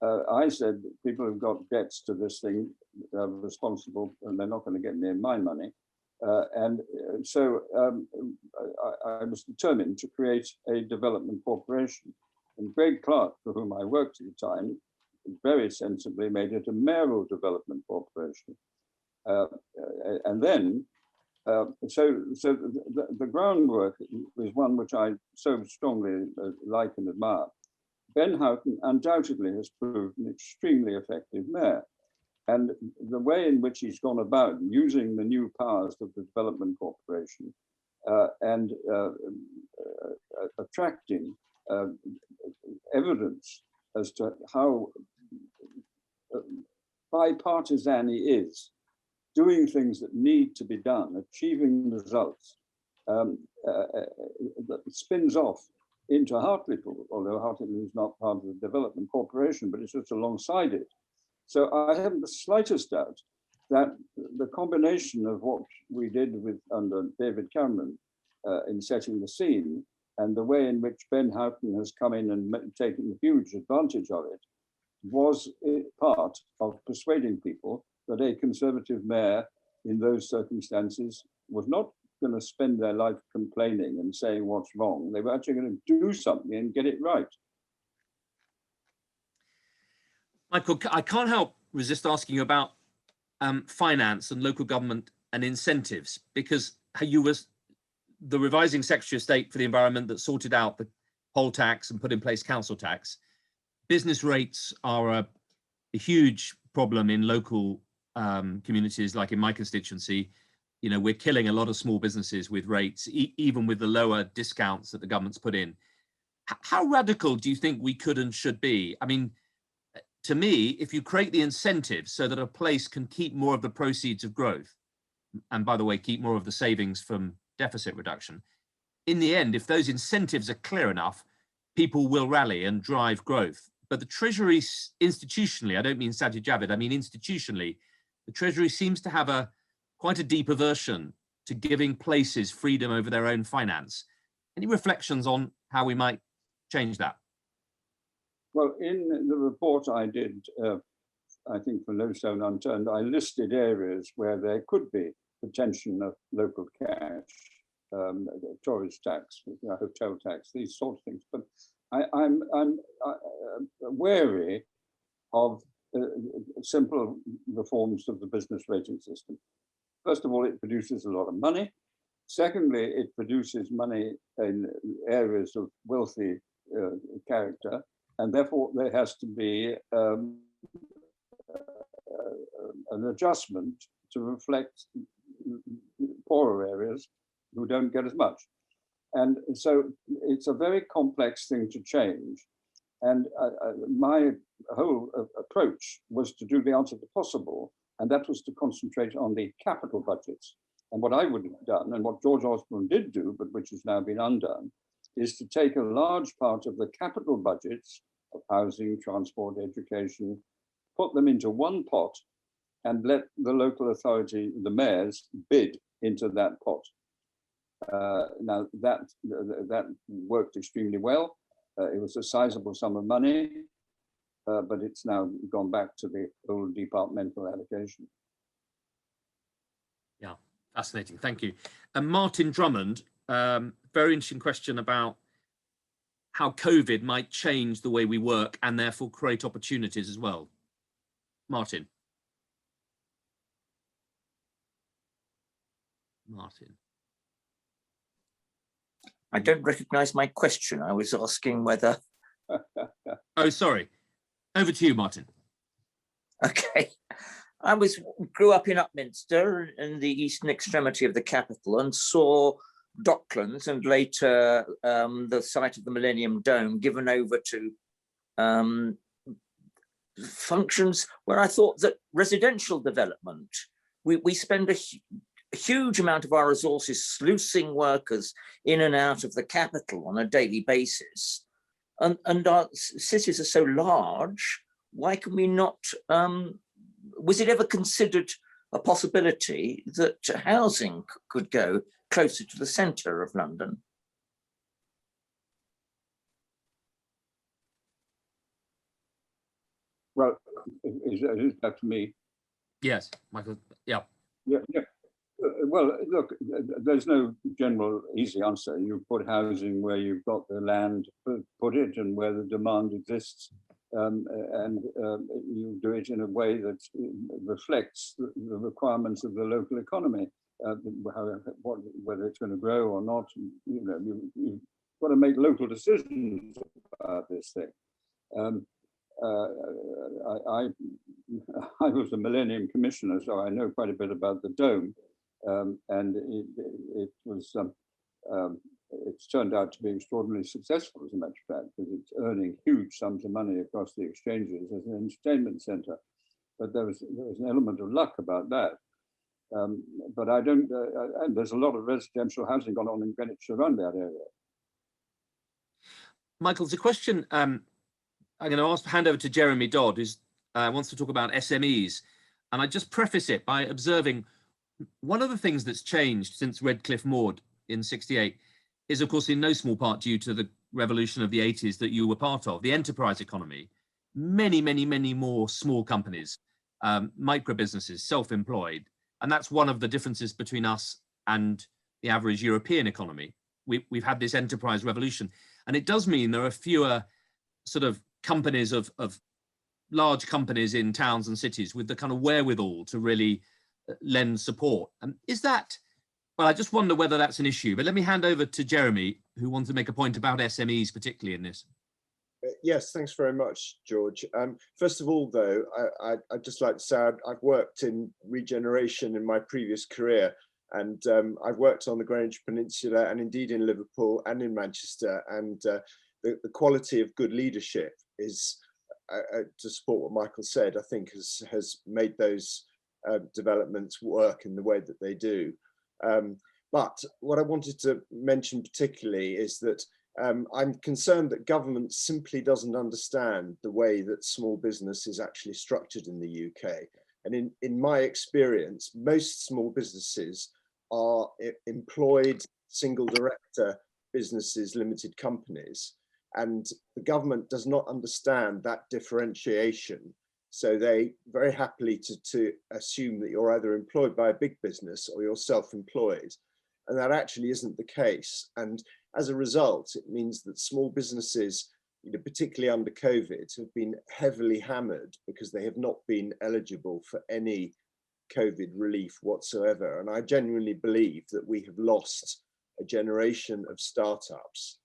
I said, people who've got debts to this thing are responsible, and they're not going to get near my money. So I was determined to create a development corporation. And Greg Clark, for whom I worked at the time, very sensibly made it a mayoral development corporation. And then, so the groundwork is one which I so strongly like and admire. Ben Houghton undoubtedly has proved an extremely effective mayor. And the way in which he's gone about using the new powers of the Development Corporation and attracting evidence as to how bipartisan he is, doing things that need to be done, achieving results, that spins off into Hartlepool, although Hartlepool is not part of the Development Corporation, but it's just alongside it. So I haven't the slightest doubt that the combination of what we did under David Cameron in setting the scene, and the way in which Ben Houghton has come in and taken huge advantage of it, was part of persuading people that a Conservative mayor in those circumstances was not going to spend their life complaining and saying what's wrong. They were actually going to do something and get it right. Michael, I can't help resist asking you about finance and local government and incentives, because you was the revising Secretary of State for the Environment that sorted out the poll tax and put in place council tax. Business rates are a huge problem in local communities, like in my constituency. We're killing a lot of small businesses with rates, even with the lower discounts that the government's put in. How radical do you think we could and should be? I mean, to me, if you create the incentives so that a place can keep more of the proceeds of growth, and by the way, keep more of the savings from deficit reduction, in the end, if those incentives are clear enough, people will rally and drive growth. But the Treasury institutionally, I don't mean Sajid Javid, I mean institutionally, the Treasury seems to have quite a deep aversion to giving places freedom over their own finance. Any reflections on how we might change that? Well, in the report I did, I think for No Stone Unturned, I listed areas where there could be potential of local cash, tourist tax, hotel tax, these sorts of things. But I'm wary of simple reforms of the business rating system. First of all, it produces a lot of money. Secondly, it produces money in areas of wealthy character, and therefore there has to be an adjustment to reflect poorer areas who don't get as much. And so it's a very complex thing to change. And my whole approach was to do the art of the possible, and that was to concentrate on the capital budgets. And what I would have done, and what George Osborne did do, but which has now been undone, is to take a large part of the capital budgets of housing, transport, education, put them into one pot, and let the local authority, the mayors, bid into that pot. Now that worked extremely well. It was a sizable sum of money. but it's now gone back to the old departmental allocation. Yeah, fascinating. Thank you. And Martin Drummond, very interesting question about how COVID might change the way we work and therefore create opportunities as well. Martin. I don't recognize my question. I was asking whether... Oh, sorry. Over to you, Martin. Okay. I grew up in Upminster in the eastern extremity of the capital and saw Docklands and later the site of the Millennium Dome given over to functions where I thought that residential development, we spend a huge amount of our resources sluicing workers in and out of the capital on a daily basis. And our cities are so large, why can we not, was it ever considered a possibility that housing could go closer to the centre of London? Well, is that to me? Yes, Michael. Yeah. Yeah. Well, look, there's no general easy answer. You put housing where you've got the land to put it and where the demand exists, and you do it in a way that reflects the requirements of the local economy, whether it's going to grow or not. You know, you've got to make local decisions about this thing. I was a Millennium Commissioner, so I know quite a bit about the Dome. And it's turned out to be extraordinarily successful, as a matter of fact, because it's earning huge sums of money across the exchanges as an entertainment centre. But there was an element of luck about that. But I don't, and there's a lot of residential housing going on in Greenwich around that area. Michael, it's a question I'm going to hand over to Jeremy Dodd, who wants to talk about SMEs. And I just preface it by observing one of the things that's changed since Redcliffe Maud in '68 is, of course, in no small part due to the revolution of the '80s that you were part of, the enterprise economy. Many more small companies, micro businesses, self-employed. And that's one of the differences between us and the average European economy. We've had this enterprise revolution. And it does mean there are fewer sort of companies of large companies in towns and cities with the kind of wherewithal to really lend support. And is that, well, I just wonder whether that's an issue, but let me hand over to Jeremy, who wants to make a point about SMEs, particularly in this. Yes, thanks very much, George. First of all, though, I'd just like to say I've worked in regeneration in my previous career, and I've worked on the Greenwich Peninsula and indeed in Liverpool and in Manchester, and the quality of good leadership is, to support what Michael said, I think has made those developments work in the way that they do. But what I wanted to mention particularly is that I'm concerned that government simply doesn't understand the way that small business is actually structured in the UK. And in my experience, most small businesses are employed single director businesses, limited companies, and the government does not understand that differentiation. So they very happily to assume that you're either employed by a big business or you're self-employed. And that actually isn't the case. And as a result, it means that small businesses, particularly under COVID, have been heavily hammered because they have not been eligible for any COVID relief whatsoever. And I genuinely believe that we have lost a generation of startups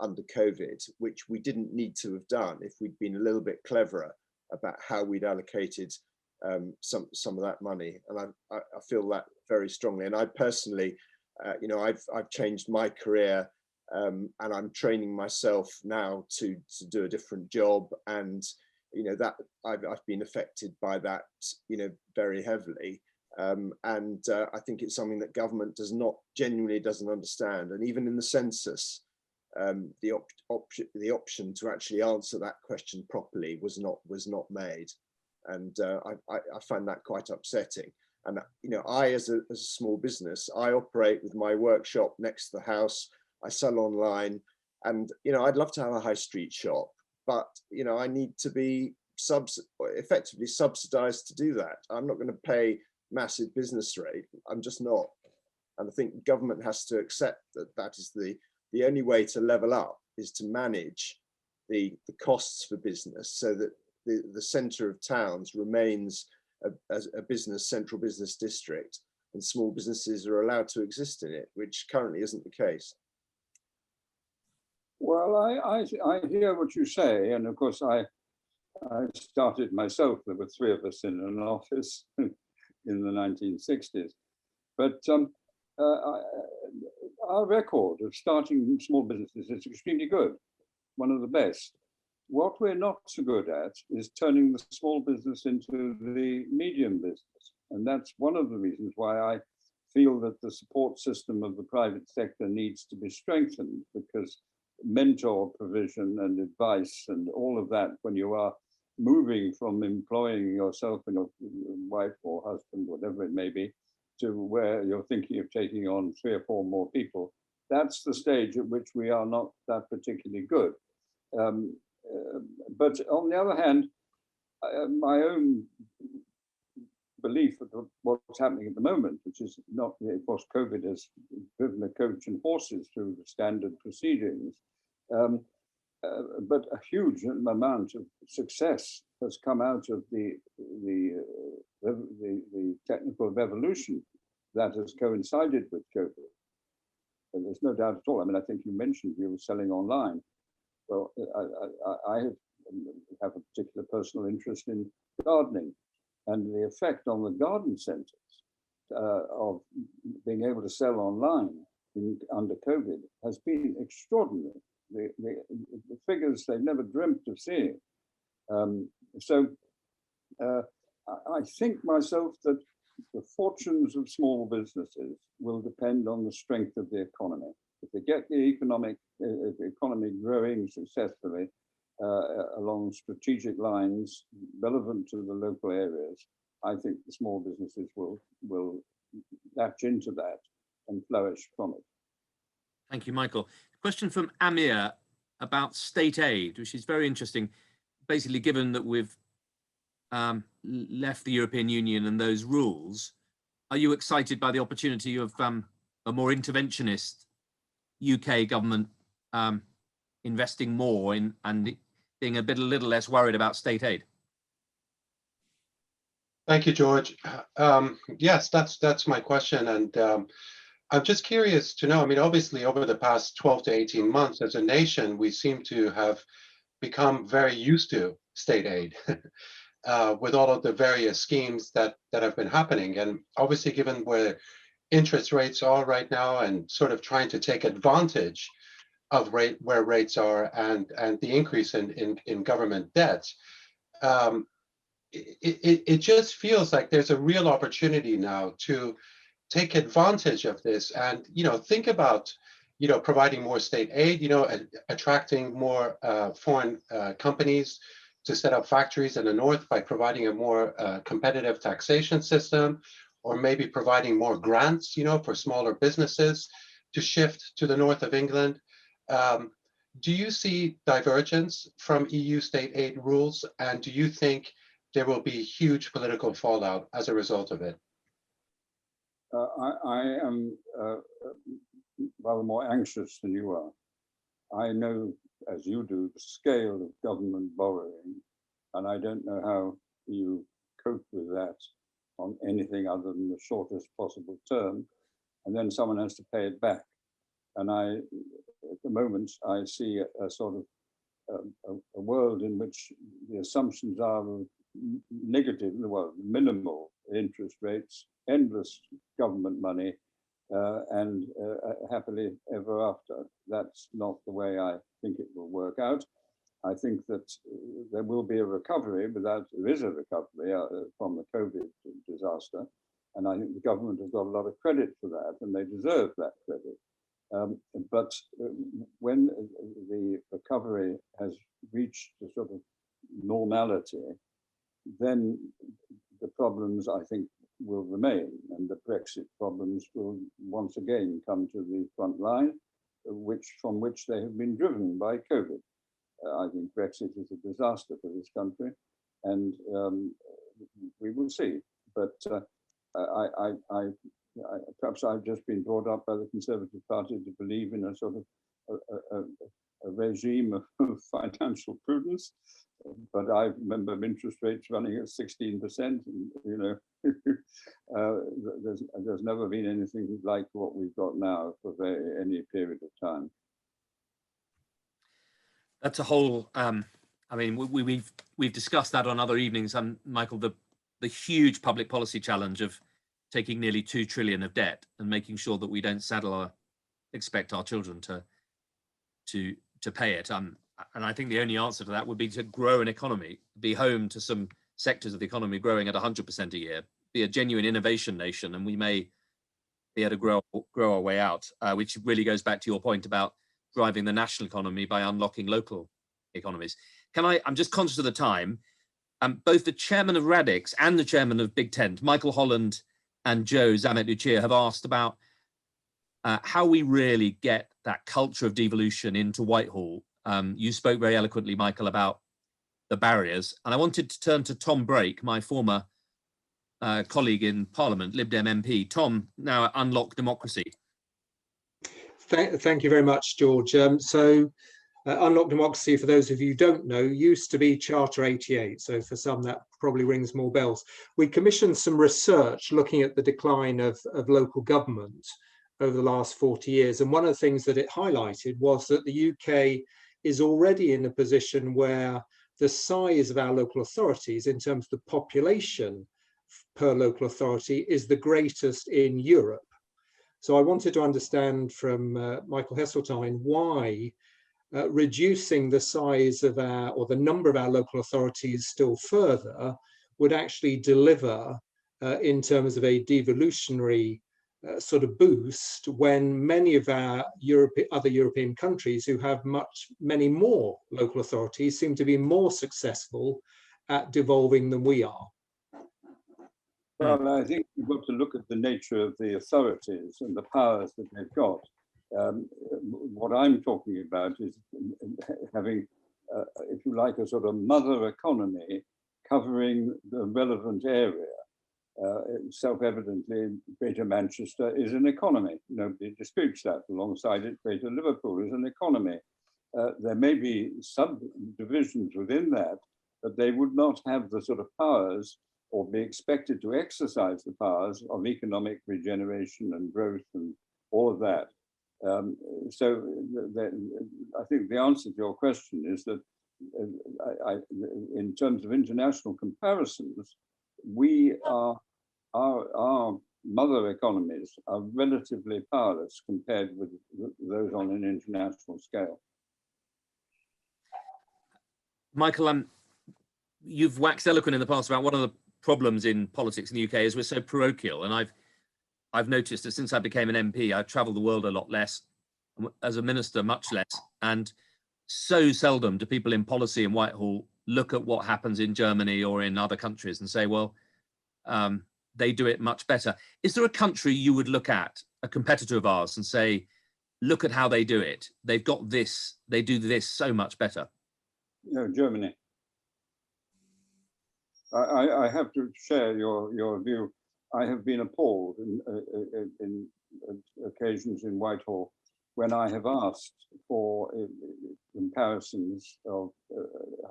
under COVID, which we didn't need to have done if we'd been a little bit cleverer about how we'd allocated some of that money. And I feel that very strongly. And I personally, I've changed my career and I'm training myself now to do a different job. And, that I've been affected by that, very heavily. And I think it's something that government genuinely doesn't understand. And even in the census, the option to actually answer that question properly was not made, and I find that quite upsetting. And I, as a small business, I operate with my workshop next to the house. I sell online, and I'd love to have a high street shop, but I need to be effectively subsidized to do that. I'm not going to pay massive business rate. I'm just not. And I think government has to accept that that is the only way to level up, is to manage the costs for business so that the center of towns remains as a business, central business district, and small businesses are allowed to exist in it, which currently isn't the case. Well, I hear what you say, and of course I started myself. There were 3 of us in an office in the 1960s, but our record of starting small businesses is extremely good, one of the best. What we're not so good at is turning the small business into the medium business. And that's one of the reasons why I feel that the support system of the private sector needs to be strengthened, because mentor provision and advice and all of that, when you are moving from employing yourself and your wife or husband, whatever it may be, to where you're thinking of taking on 3 or 4 more people, that's the stage at which we are not that particularly good. But on the other hand, my own belief of what's happening at the moment, which is not, of course, COVID has driven a coach and horses through the standard proceedings, but a huge amount of success has come out of the technical revolution that has coincided with COVID. And there's no doubt at all. I mean, I think you mentioned you were selling online. Well, I have a particular personal interest in gardening, and the effect on the garden centres of being able to sell online under COVID has been extraordinary. The figures they've never dreamt of seeing. So I think myself that the fortunes of small businesses will depend on the strength of the economy. If they get the economy growing successfully along strategic lines relevant to the local areas, I think the small businesses will latch into that and flourish from it. Thank you, Michael. Question from Amir about state aid, which is very interesting. Basically, given that we've left the European Union and those rules, are you excited by the opportunity of a more interventionist UK government investing more in and being a little less worried about state aid? Thank you, George. Yes, that's my question, and I'm just curious to know. I mean, obviously, over the past 12 to 18 months, as a nation, we seem to have become very used to state aid with all of the various schemes that have been happening, and obviously, given where interest rates are right now, and sort of trying to take advantage of where rates are, and the increase in government debt. It just feels like there's a real opportunity now to take advantage of this, and think about providing more state aid, attracting more foreign companies to set up factories in the north by providing a more competitive taxation system, or maybe providing more grants, for smaller businesses to shift to the north of England. Do you see divergence from EU state aid rules, and do you think there will be huge political fallout as a result of it? I am rather more anxious than you are. I know, as you do, the scale of government borrowing, and I don't know how you cope with that on anything other than the shortest possible term, and then someone has to pay it back. And at the moment, I see a sort of a world in which the assumptions are of negative, well, minimal interest rates, endless government money, and happily ever after. That's not the way I think it will work out. I think that there will be a recovery, but there is a recovery from the COVID disaster. And I think the government has got a lot of credit for that, and they deserve that credit. But when the recovery has reached a sort of normality, then the problems, I think, will remain, and the Brexit problems will once again come to the front line, from which they have been driven by COVID. I think Brexit is a disaster for this country, and we will see. But perhaps I've just been brought up by the Conservative Party to believe in a sort of a regime of financial prudence. But I remember interest rates running at 16%, and you know, there's never been anything like what we've got now for any period of time. That's a whole. I mean, we've discussed that on other evenings, and Michael, the huge public policy challenge of taking nearly 2 trillion of debt and making sure that we don't expect our children to pay it. And I think the only answer to that would be to grow an economy, be home to some sectors of the economy growing at 100% a year, be a genuine innovation nation, and we may be able to grow our way out, which really goes back to your point about driving the national economy by unlocking local economies. I'm just conscious of the time. Both the chairman of Radix and the chairman of Big Tent, Michael Holland and Joe Zamet-Lucia, have asked about how we really get that culture of devolution into Whitehall. You spoke very eloquently, Michael, about the barriers. And I wanted to turn to Tom Brake, my former colleague in Parliament, Lib Dem MP. Tom, now at Unlock Democracy. Thank you very much, George. Unlock Democracy, for those of you who don't know, used to be Charter 88. So for some, that probably rings more bells. We commissioned some research looking at the decline of local government over the last 40 years. And one of the things that it highlighted was that the UK is already in a position where the size of our local authorities in terms of the population per local authority is the greatest in Europe. So I wanted to understand from Michael Heseltine why reducing the size of or the number of our local authorities still further would actually deliver in terms of a devolutionary sort of boost, when many of our other European countries who have many more local authorities seem to be more successful at devolving than we are. Well, I think you've got to look at the nature of the authorities and the powers that they've got. What I'm talking about is having, if you like, a sort of mother economy covering the relevant area. Self-evidently, Greater Manchester is an economy. Nobody disputes that. Alongside it, Greater Liverpool is an economy. There may be subdivisions within that, but they would not have the sort of powers or be expected to exercise the powers of economic regeneration and growth and all of that. So I think the answer to your question is that in terms of international comparisons, our mother economies are relatively powerless compared with those on an international scale. Michael, you've waxed eloquent in the past about one of the problems in politics in the UK is we're so parochial, and I've noticed that since I became an MP, I travel the world a lot less, as a minister much less, and so seldom do people in policy in Whitehall look at what happens in Germany or in other countries and say, well, they do it much better. Is there a country you would look at, a competitor of ours, and say, look at how they do it? They've got this, they do this so much better. No, Germany. I have to share your view. I have been appalled in occasions in Whitehall when I have asked for comparisons of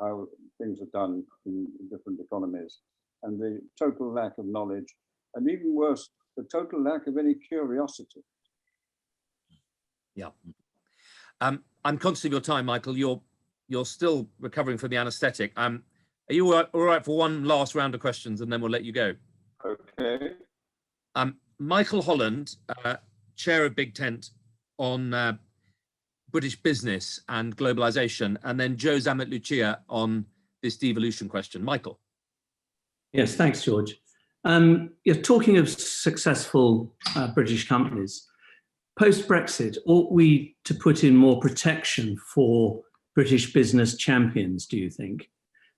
how things are done in different economies, and the total lack of knowledge, and even worse, the total lack of any curiosity. Yeah. I'm conscious of your time, Michael. You're still recovering from the anaesthetic. Are you all right for one last round of questions, and then we'll let you go? Okay. Michael Holland, chair of Big Tent on British business and globalization, and then Joe Zamet-Lucia on this devolution question. Michael. Yes, thanks, George. You're talking of successful British companies. Post-Brexit, ought we to put in more protection for British business champions, do you think,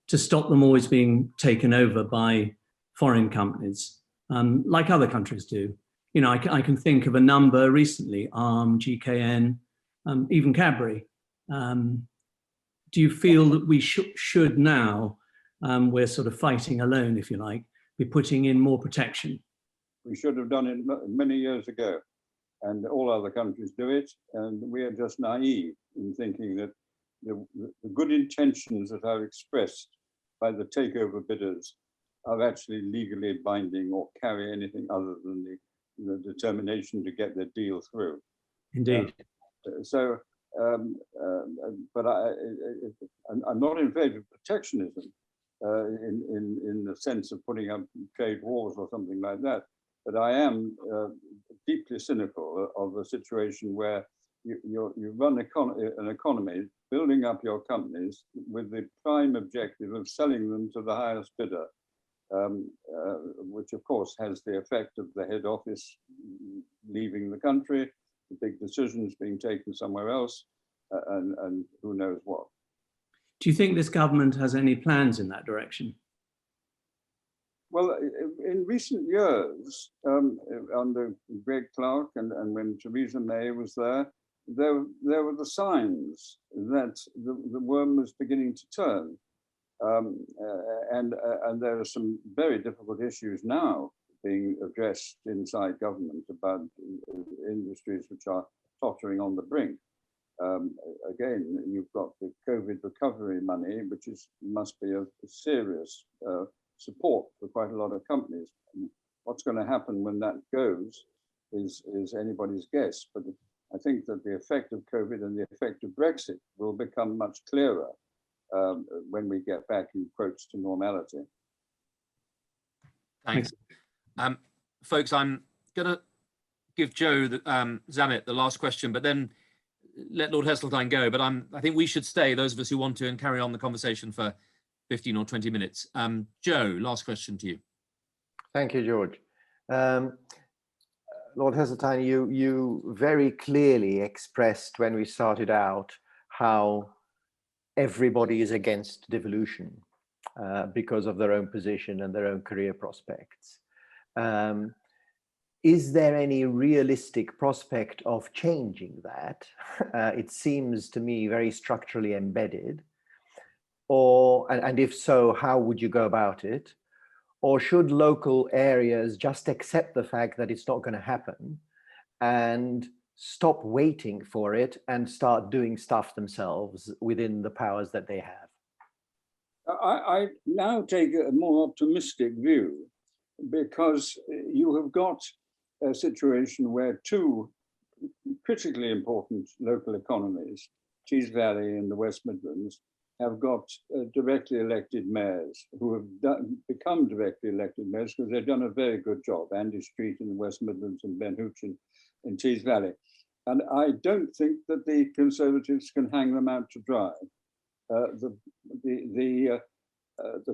to stop them always being taken over by foreign companies, like other countries do? You know, I can think of a number recently, Arm, GKN, even Cadbury. Do you feel that we should now we're sort of fighting alone, if you like, be putting in more protection? We should have done it many years ago, and all other countries do it, and we are just naive in thinking that the good intentions that are expressed by the takeover bidders are actually legally binding or carry anything other than the determination to get their deal through. Indeed. But I'm not in favor of protectionism in the sense of putting up trade wars or something like that. But I am deeply cynical of a situation where you run an economy, building up your companies with the prime objective of selling them to the highest bidder, which of course has the effect of the head office leaving the country, the big decisions being taken somewhere else, and who knows what. Do you think this government has any plans in that direction? Well, in recent years, under Greg Clark and when Theresa May was there were the signs that the worm was beginning to turn. And there are some very difficult issues now being addressed inside government about industries which are tottering on the brink. Again, you've got the COVID recovery money, which must be a serious support for quite a lot of companies. What's going to happen when that goes is anybody's guess. But I think that the effect of COVID and the effect of Brexit will become much clearer when we get back, in quotes, to normality. Thanks. Folks, I'm going to give Joe Zammit the last question, but then let Lord Heseltine go. But I think we should stay, those of us who want to, and carry on the conversation for 15 or 20 minutes. Joe, last question to you. Thank you, George. Lord Heseltine, you very clearly expressed when we started out how everybody is against devolution because of their own position and their own career prospects. Is there any realistic prospect of changing that? It seems to me very structurally embedded. And if so, how would you go about it? Or should local areas just accept the fact that it's not going to happen and stop waiting for it and start doing stuff themselves within the powers that they have? I now take a more optimistic view, because you have got a situation where two critically important local economies, Tees Valley and the West Midlands, have got directly elected mayors who have become directly elected mayors because they've done a very good job. Andy Street in the West Midlands and Ben Hooch in Tees Valley. And I don't think that the Conservatives can hang them out to dry. The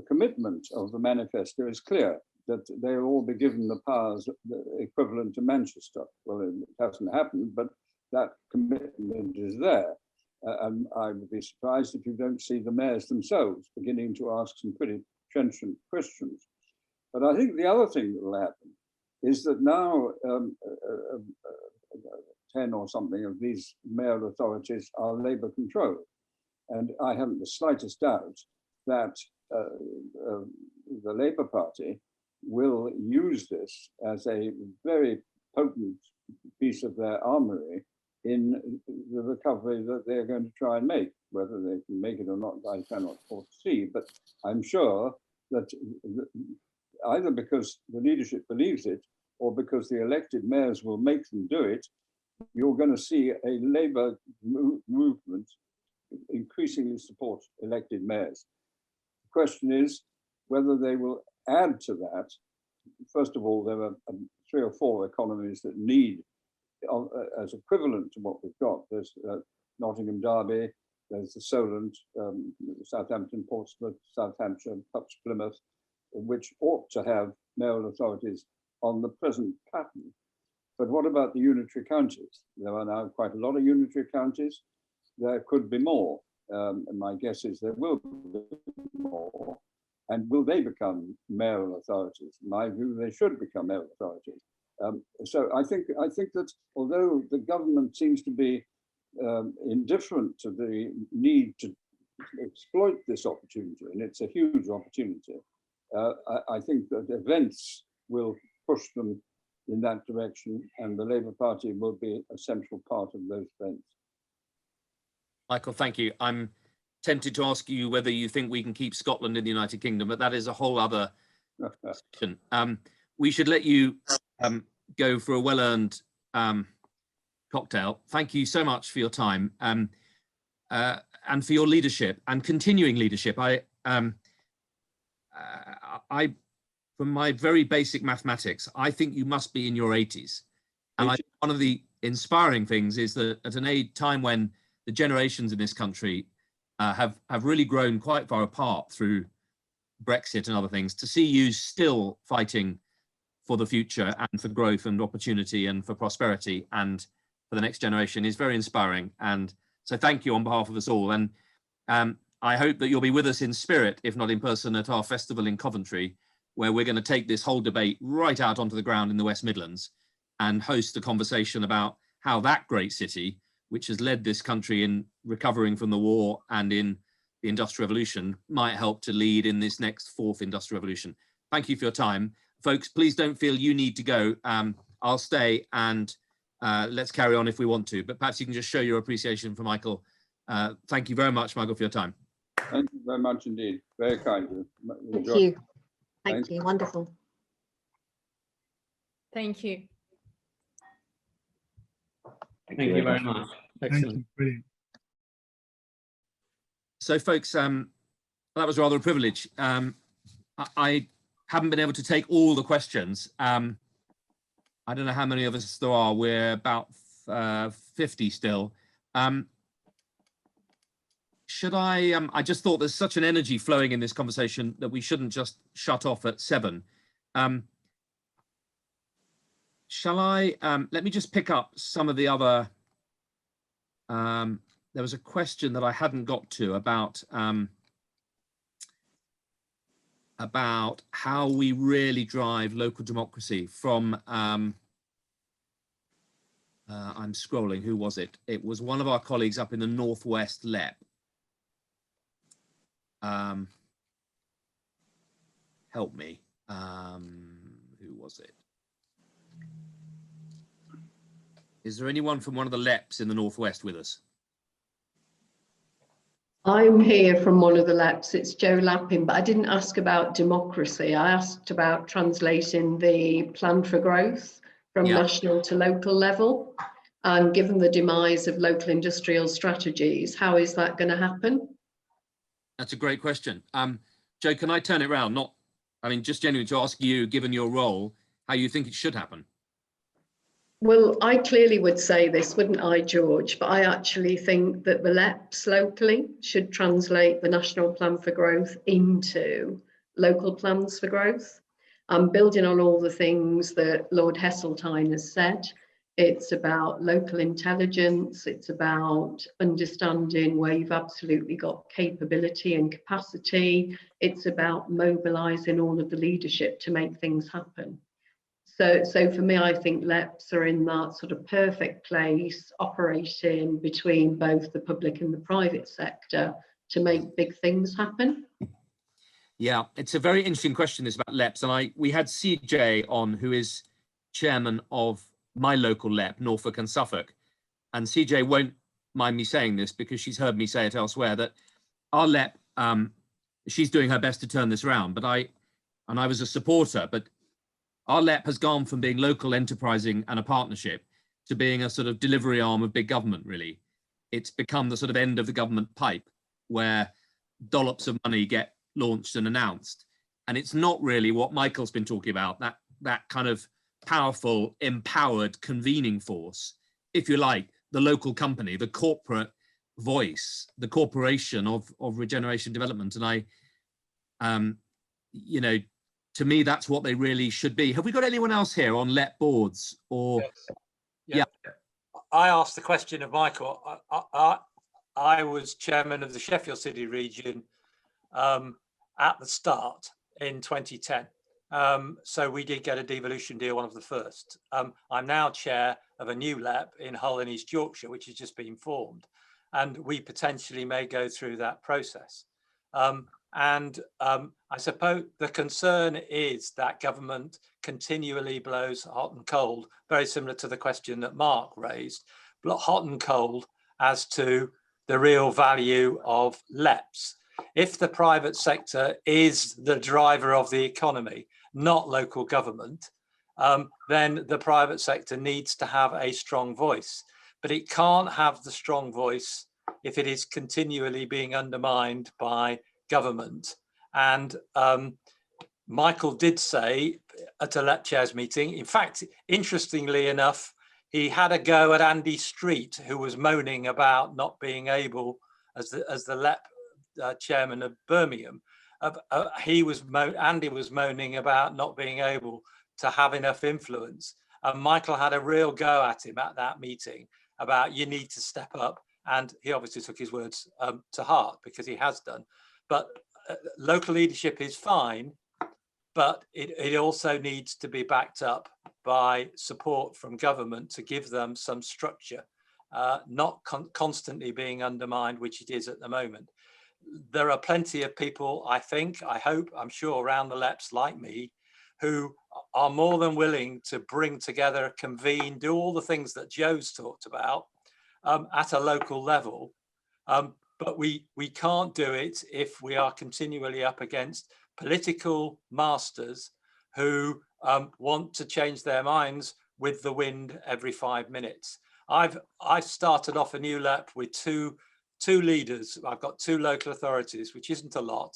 commitment of the manifesto is clear, that they'll all be given the powers equivalent to Manchester. Well, it hasn't happened, but that commitment is there. And I would be surprised if you don't see the mayors themselves beginning to ask some pretty trenchant questions. But I think the other thing that will happen is that now 10 or something of these mayoral authorities are Labour controlled. And I haven't the slightest doubt that the Labour Party will use this as a very potent piece of their armoury in the recovery that they're going to try and make. Whether they can make it or not, I cannot foresee, but I'm sure that either because the leadership believes it or because the elected mayors will make them do it, you're going to see a Labour movement increasingly support elected mayors. The question is whether they will add to that. First of all, there are 3 or 4 economies that need, as equivalent to what we've got. There's Nottingham, Derby, there's the Solent, Southampton, Portsmouth, South Hampshire, perhaps Plymouth, which ought to have mayoral authorities on the present pattern. But what about the unitary counties? There are now quite a lot of unitary counties. There could be more. And my guess is there will be more. And will they become mayoral authorities? In my view, they should become mayoral authorities. So I think that although the government seems to be indifferent to the need to exploit this opportunity, and it's a huge opportunity. I think that events will push them in that direction, and the Labour Party will be a central part of those events. Michael, thank you. I'm tempted to ask you whether you think we can keep Scotland in the United Kingdom, but that is a whole other discussion. We should let you go for a well-earned cocktail. Thank you so much for your time and for your leadership and continuing leadership. From my very basic mathematics, I think you must be in your 80s. And one of the inspiring things is that at an time when the generations in this country have really grown quite far apart through Brexit and other things, to see you still fighting for the future and for growth and opportunity and for prosperity and for the next generation is very inspiring. And so thank you on behalf of us all. And I hope that you'll be with us in spirit, if not in person, at our festival in Coventry, where we're going to take this whole debate right out onto the ground in the West Midlands and host a conversation about how that great city, which has led this country in recovering from the war and in the Industrial Revolution, might help to lead in this next fourth Industrial Revolution. Thank you for your time. Folks, please don't feel you need to go. I'll stay and let's carry on if we want to, but perhaps you can just show your appreciation for Michael. Thank you very much, Michael, for your time. Thank you very much indeed. Very kind of you. Thank you. Thank you. Wonderful. Thank you. Thank you very much. Excellent. Brilliant. So folks, that was rather a privilege. I haven't been able to take all the questions. I don't know how many of us there are. We're about 50 still. Should I just thought there's such an energy flowing in this conversation that we shouldn't just shut off at 7. Shall I, let me just pick up some of the other, there was a question that I hadn't got to about how we really drive local democracy from, I'm scrolling, who was it? It was one of our colleagues up in the Northwest LEP. Help me, who was it? Is there anyone from one of the LEPs in the Northwest with us? I'm here from one of the LEPs, it's Joe Lappin, but I didn't ask about democracy. I asked about translating the plan for growth from national to local level. And given the demise of local industrial strategies, how is that going to happen? That's a great question. Joe, can I turn it around? Just genuinely to ask you, given your role, how you think it should happen? Well, I clearly would say this, wouldn't I, George? But I actually think that the LEPs locally should translate the National Plan for Growth into local plans for growth. Building on all the things that Lord Heseltine has said, it's about local intelligence, it's about understanding where you've absolutely got capability and capacity, it's about mobilising all of the leadership to make things happen. So for me, I think LEPs are in that sort of perfect place, operating between both the public and the private sector to make big things happen. Yeah, it's a very interesting question, this about LEPs. And we had CJ on, who is chairman of my local LEP, Norfolk and Suffolk. And CJ won't mind me saying this because she's heard me say it elsewhere, that our LEP, she's doing her best to turn this around. But I was a supporter, but our LEP has gone from being local enterprising and a partnership to being a sort of delivery arm of big government, really. It's become the sort of end of the government pipe where dollops of money get launched and announced. And it's not really what Michael's been talking about, that kind of powerful, empowered convening force, if you like, the local company, the corporate voice, the corporation of regeneration development. And to me, that's what they really should be. Have we got anyone else here on LEP boards or? Yes. Yeah. I asked the question of Michael. I was chairman of the Sheffield City region at the start in 2010. So we did get a devolution deal, one of the first. I'm now chair of a new LEP in Hull in East Yorkshire, which has just been formed. and we potentially may go through that process. I suppose the concern is that government continually blows hot and cold, very similar to the question that Mark raised, hot and cold as to the real value of LEPs. If the private sector is the driver of the economy, not local government, then the private sector needs to have a strong voice. But it can't have the strong voice if it is continually being undermined by government. And Michael did say at a LEP chairs meeting, in fact, interestingly enough, he had a go at Andy Street, who was moaning about not being able, as the LEP chairman of Birmingham, Andy was moaning about not being able to have enough influence. And Michael had a real go at him at that meeting about you need to step up. And he obviously took his words to heart, because he has done. But local leadership is fine, but it also needs to be backed up by support from government to give them some structure, not constantly being undermined, which it is at the moment. There are plenty of people, I think, I hope, I'm sure, around the LEPs like me, who are more than willing to bring together, convene, do all the things that Joe's talked about at a local level. But we can't do it if we are continually up against political masters who want to change their minds with the wind every 5 minutes. I've started off a new LEP with two leaders. I've got 2 local authorities, which isn't a lot,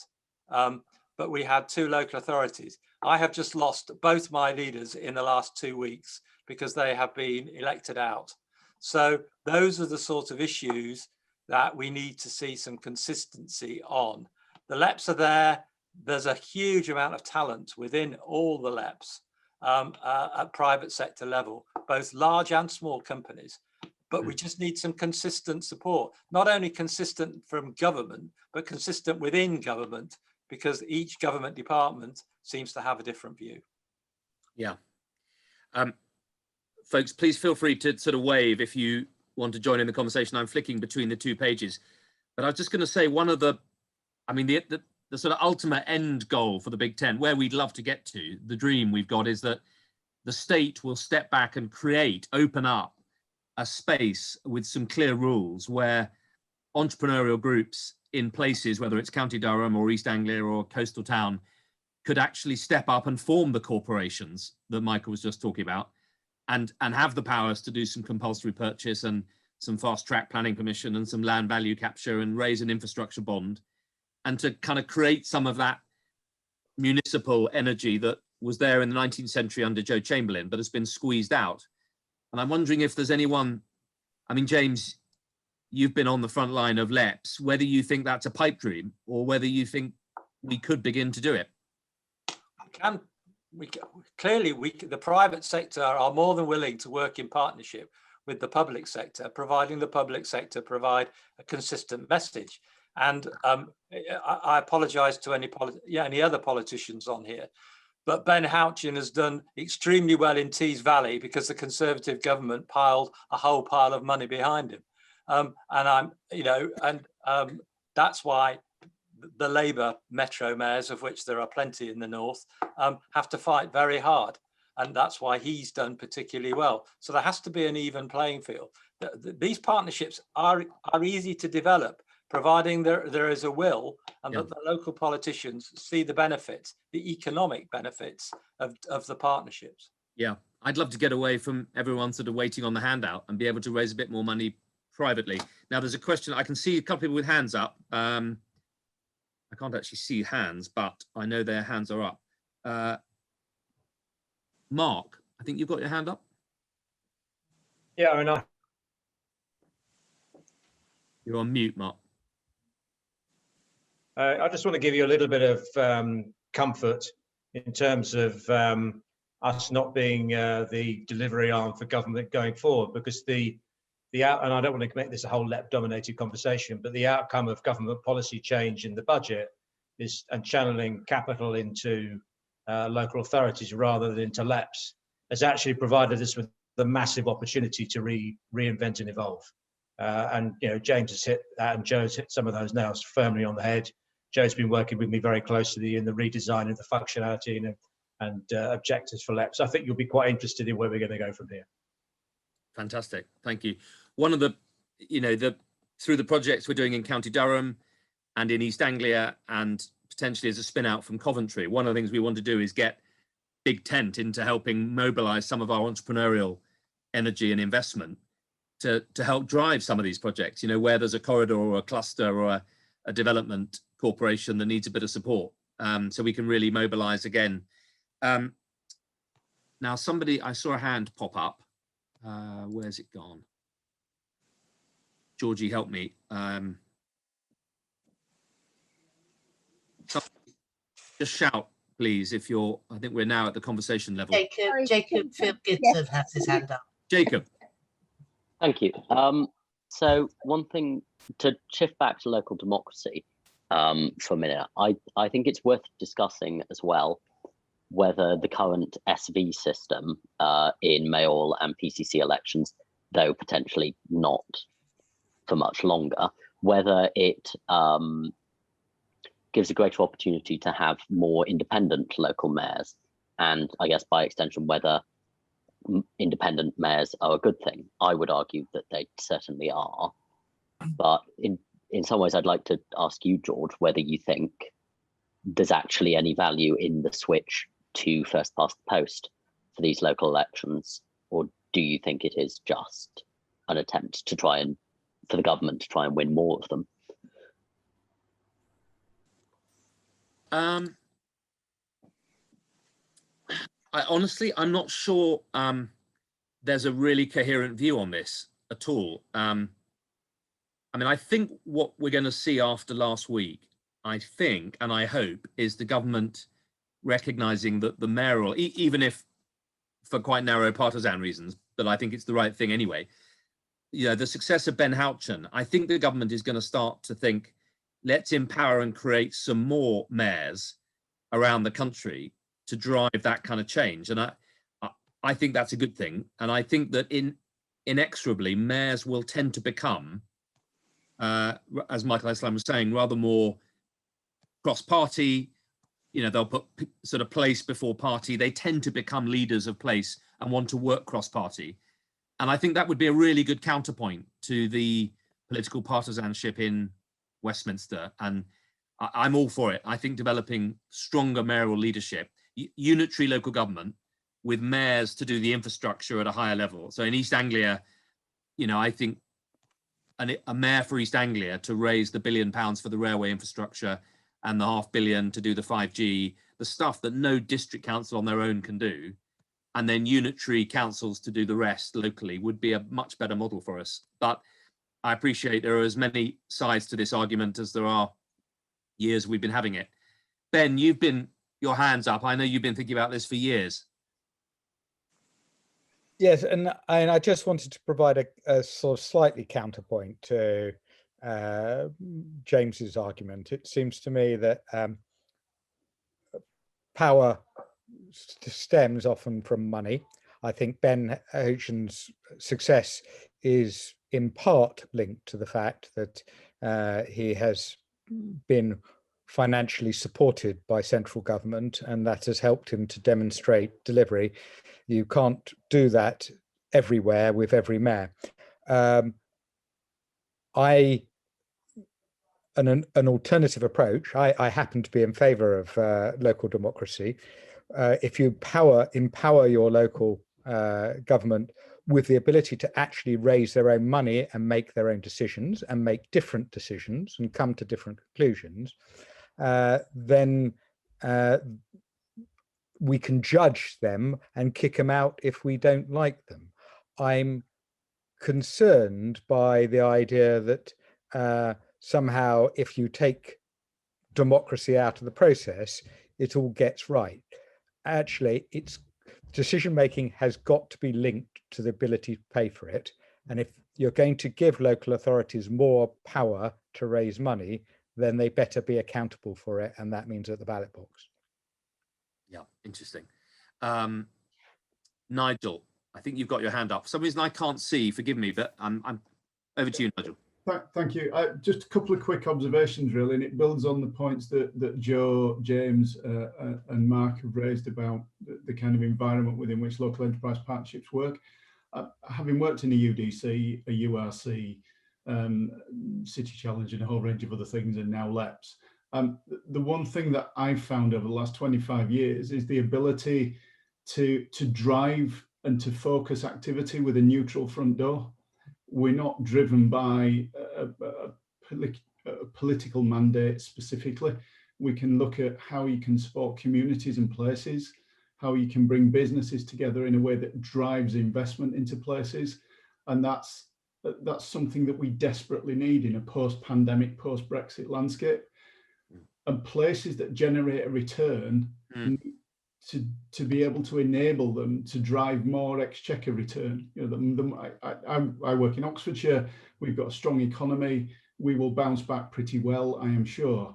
but we had 2 local authorities. I have just lost both my leaders in the last 2 weeks because they have been elected out. So those are the sort of issues that we need to see some consistency on. The LEPs are there. There's a huge amount of talent within all the LEPs at private sector level, both large and small companies. But we just need some consistent support, not only consistent from government, but consistent within government, because each government department seems to have a different view. Yeah. Folks, please feel free to sort of wave if you want to join in the conversation. I'm flicking between the 2 pages. But I was just going to say, one of the, I mean, the sort of ultimate end goal for the Big Ten, where we'd love to get to, the dream we've got, is that the state will step back and open up a space with some clear rules where entrepreneurial groups in places, whether it's County Durham or East Anglia or coastal town, could actually step up and form the corporations that Michael was just talking about, and have the powers to do some compulsory purchase and some fast track planning permission and some land value capture and raise an infrastructure bond, and to kind of create some of that municipal energy that was there in the 19th century under Joe Chamberlain, but has been squeezed out. And I'm wondering if there's anyone, I mean, James, you've been on the front line of LEPs, whether you think that's a pipe dream or whether you think we could begin to do it. Clearly, the private sector are more than willing to work in partnership with the public sector, providing the public sector provide a consistent message. And I apologise to any other politicians on here, but Ben Houchin has done extremely well in Tees Valley because the Conservative government piled a whole pile of money behind him, that's why the Labour metro mayors, of which there are plenty in the north, have to fight very hard. And that's why he's done particularly well. So there has to be an even playing field. These partnerships are easy to develop, providing there is a will and that the local politicians see the benefits, the economic benefits of the partnerships. Yeah, I'd love to get away from everyone sort of waiting on the handout and be able to raise a bit more money privately. Now, there's a question. I can see a couple of people with hands up. I can't actually see hands, but I know their hands are up. Mark, I think you've got your hand up. Yeah, I mean, You're on mute, Mark. I just want to give you a little bit of comfort in terms of us not being the delivery arm for government going forward, because and I don't want to make this a whole LEP-dominated conversation, but the outcome of government policy change in the budget and channeling capital into local authorities rather than into LEPs has actually provided us with the massive opportunity to reinvent and evolve. And James has hit that, and Joe's hit some of those nails firmly on the head. Joe's been working with me very closely in the redesign of the functionality and objectives for LEP. So I think you'll be quite interested in where we're going to go from here. Fantastic, thank you. One of the, through the projects we're doing in County Durham and in East Anglia, and potentially as a spin out from Coventry, one of the things we want to do is get Big Tent into helping mobilize some of our entrepreneurial energy and investment to help drive some of these projects, where there's a corridor or a cluster or a development corporation that needs a bit of support. So we can really mobilize again. Now I saw a hand pop up. Where's it gone? Georgie, help me. Just shout, please, if you're, I think we're now at the conversation level. Jacob Gibson has his hand up. Jacob. Thank you. So one thing, to shift back to local democracy for a minute, I think it's worth discussing as well whether the current SV system in mayoral and PCC elections, though potentially not for much longer, whether it gives a greater opportunity to have more independent local mayors, and I guess by extension whether independent mayors are a good thing. I would argue that they certainly are, but in some ways I'd like to ask you, George, whether you think there's actually any value in the switch to first past the post for these local elections, or do you think it is just an attempt to try and, for the government to try and win more of them? I'm not sure there's a really coherent view on this at all. I think what we're going to see after last week, I think, and I hope, is the government recognizing that the mayoral, even if for quite narrow partisan reasons, but I think it's the right thing anyway, the success of Ben Houchen, I think the government is going to start to think, let's empower and create some more mayors around the country to drive that kind of change. And I think that's a good thing. And I think that inexorably, mayors will tend to become, as Michael Heseltine was saying, rather more cross-party. They'll put sort of place before party. They tend to become leaders of place and want to work cross-party. And I think that would be a really good counterpoint to the political partisanship in Westminster. And I'm all for it. I think developing stronger mayoral leadership, unitary local government with mayors to do the infrastructure at a higher level. So in East Anglia, I think a mayor for East Anglia to raise the £1 billion for the railway infrastructure and the £500 million to do the 5G, the stuff that no district council on their own can do, and then unitary councils to do the rest locally would be a much better model for us. But I appreciate there are as many sides to this argument as there are years we've been having it. Ben, you've been, your hands up. I know you've been thinking about this for years. Yes, and I just wanted to provide a sort of slightly counterpoint to James's argument. It seems to me that power stems often from money. I think Ben Houchen's success is in part linked to the fact that he has been financially supported by central government, and that has helped him to demonstrate delivery. You can't do that everywhere with every mayor. An alternative approach, I happen to be in favour of local democracy. If you empower your local government with the ability to actually raise their own money and make their own decisions and make different decisions and come to different conclusions, then we can judge them and kick them out if we don't like them. I'm concerned by the idea that somehow if you take democracy out of the process, it all gets right. Actually, decision-making has got to be linked to the ability to pay for it. And if you're going to give local authorities more power to raise money, then they better be accountable for it. And that means at the ballot box. Yeah, interesting. Nigel, I think you've got your hand up. For some reason I can't see, forgive me, but I'm Over to you, Nigel. Thank you. Just a couple of quick observations, really, and it builds on the points that Joe, James and Mark have raised about the kind of environment within which local enterprise partnerships work. Having worked in a UDC, a URC, City Challenge and a whole range of other things, and now LEPS, the one thing that I've found over the last 25 years is the ability to drive and to focus activity with a neutral front door. We're not driven by a political mandate specifically. We can look at how you can support communities and places, how you can bring businesses together in a way that drives investment into places. And that's something that we desperately need in a post-pandemic, post-Brexit landscape. And places that generate a return to be able to enable them to drive more exchequer return. You know, I work in Oxfordshire. We've got a strong economy. We will bounce back pretty well, I am sure.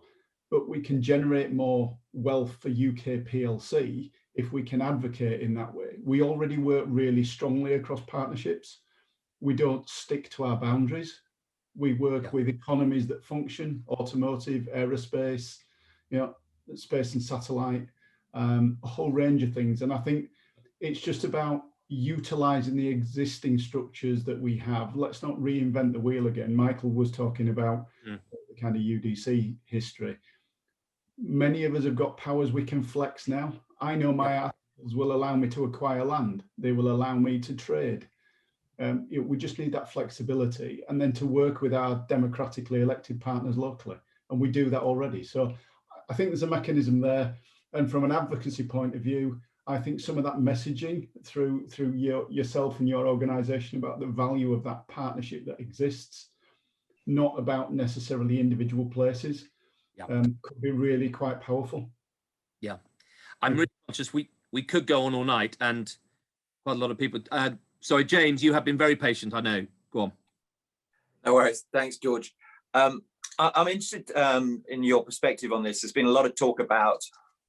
But we can generate more wealth for UK PLC if we can advocate in that way. We already work really strongly across partnerships. We don't stick to our boundaries. We work with economies that function, automotive, aerospace, you know, space and satellite, a whole range of things. And I think it's just about utilizing the existing structures that we have. Let's not reinvent the wheel again. Michael was talking about the kind of UDC history. Many of us have got powers we can flex now. I know my articles will allow me to acquire land. They will allow me to trade. We just need that flexibility, and then to work with our democratically elected partners locally. And we do that already. So I think there's a mechanism there. And from an advocacy point of view, I think some of that messaging through yourself and your organisation about the value of that partnership that exists, not about necessarily individual places, could be really quite powerful. Yeah, I'm really conscious we could go on all night, and quite a lot of people. Sorry, James, you have been very patient, I know. Go on. No worries. Thanks, George. I'm interested in your perspective on this. There's been a lot of talk about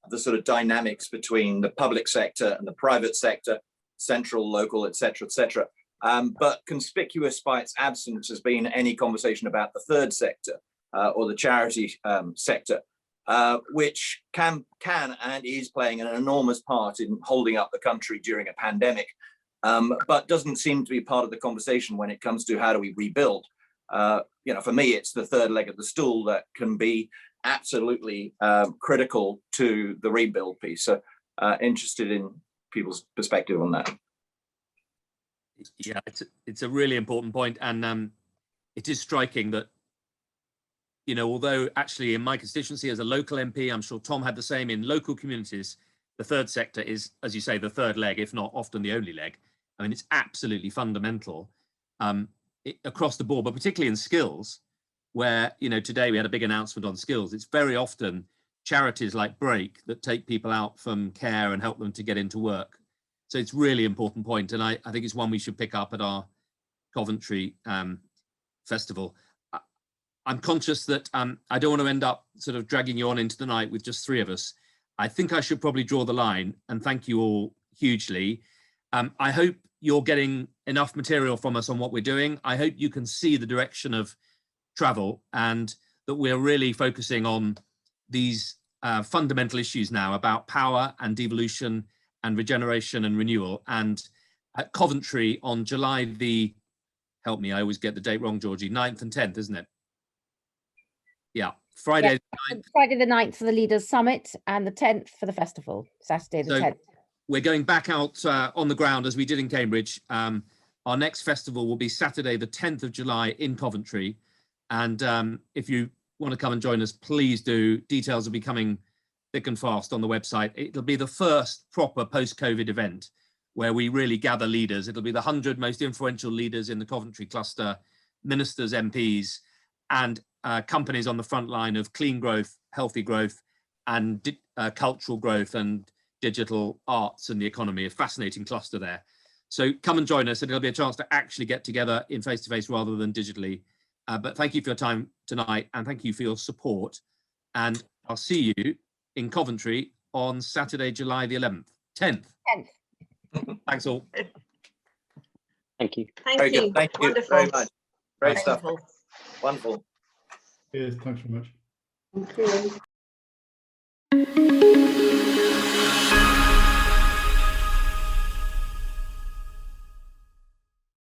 the sort of dynamics between the public sector and the private sector, central, local, et cetera, et cetera. But conspicuous by its absence has been any conversation about the third sector or the charity sector, which can and is playing an enormous part in holding up the country during a pandemic, but doesn't seem to be part of the conversation when it comes to how do we rebuild. You know, for me, it's the third leg of the stool that can be absolutely critical to the rebuild piece. So interested in people's perspective on that. Yeah, it's a really important point, and it is striking that, you know, although actually in my constituency as a local MP, I'm sure Tom had the same in local communities, the third sector is, as you say, the third leg, if not often the only leg. I mean, it's absolutely fundamental across the board, but particularly in skills, where, you know, today we had a big announcement on skills. It's very often charities like Break that take people out from care and help them to get into work. So it's really important point, and I think it's one we should pick up at our Coventry festival. I'm conscious that I don't want to end up sort of dragging you on into the night with just three of us. I think I should probably draw the line, and thank you all hugely. I hope you're getting enough material from us on what we're doing. I hope you can see the direction of travel, and that we're really focusing on these fundamental issues now about power and devolution and regeneration and renewal. And at Coventry on July the, help me, I always get the date wrong, Georgie, 9th and 10th, isn't it? Yeah, Friday. Yeah, Friday the 9th for the Leaders Summit and the 10th for the festival, Saturday the 10th. We're going back out on the ground as we did in Cambridge. Our next festival will be Saturday the 10th of July in Coventry. And if you want to come and join us, please do. Details will be coming thick and fast on the website. It'll be the first proper post-COVID event where we really gather leaders. It'll be the 100 most influential leaders in the Coventry cluster, ministers, MPs, and companies on the front line of clean growth, healthy growth, and cultural growth and digital arts and the economy. A fascinating cluster there. So come and join us, and it'll be a chance to actually get together in face-to-face rather than digitally. But thank you for your time tonight, and thank you for your support. And I'll see you in Coventry on Saturday, July the 10th. 10th. Thanks all. Thank you. Thank you. Thank you Wonderful. very much. Great stuff. Wonderful. Cheers. Thanks very much. Thank you.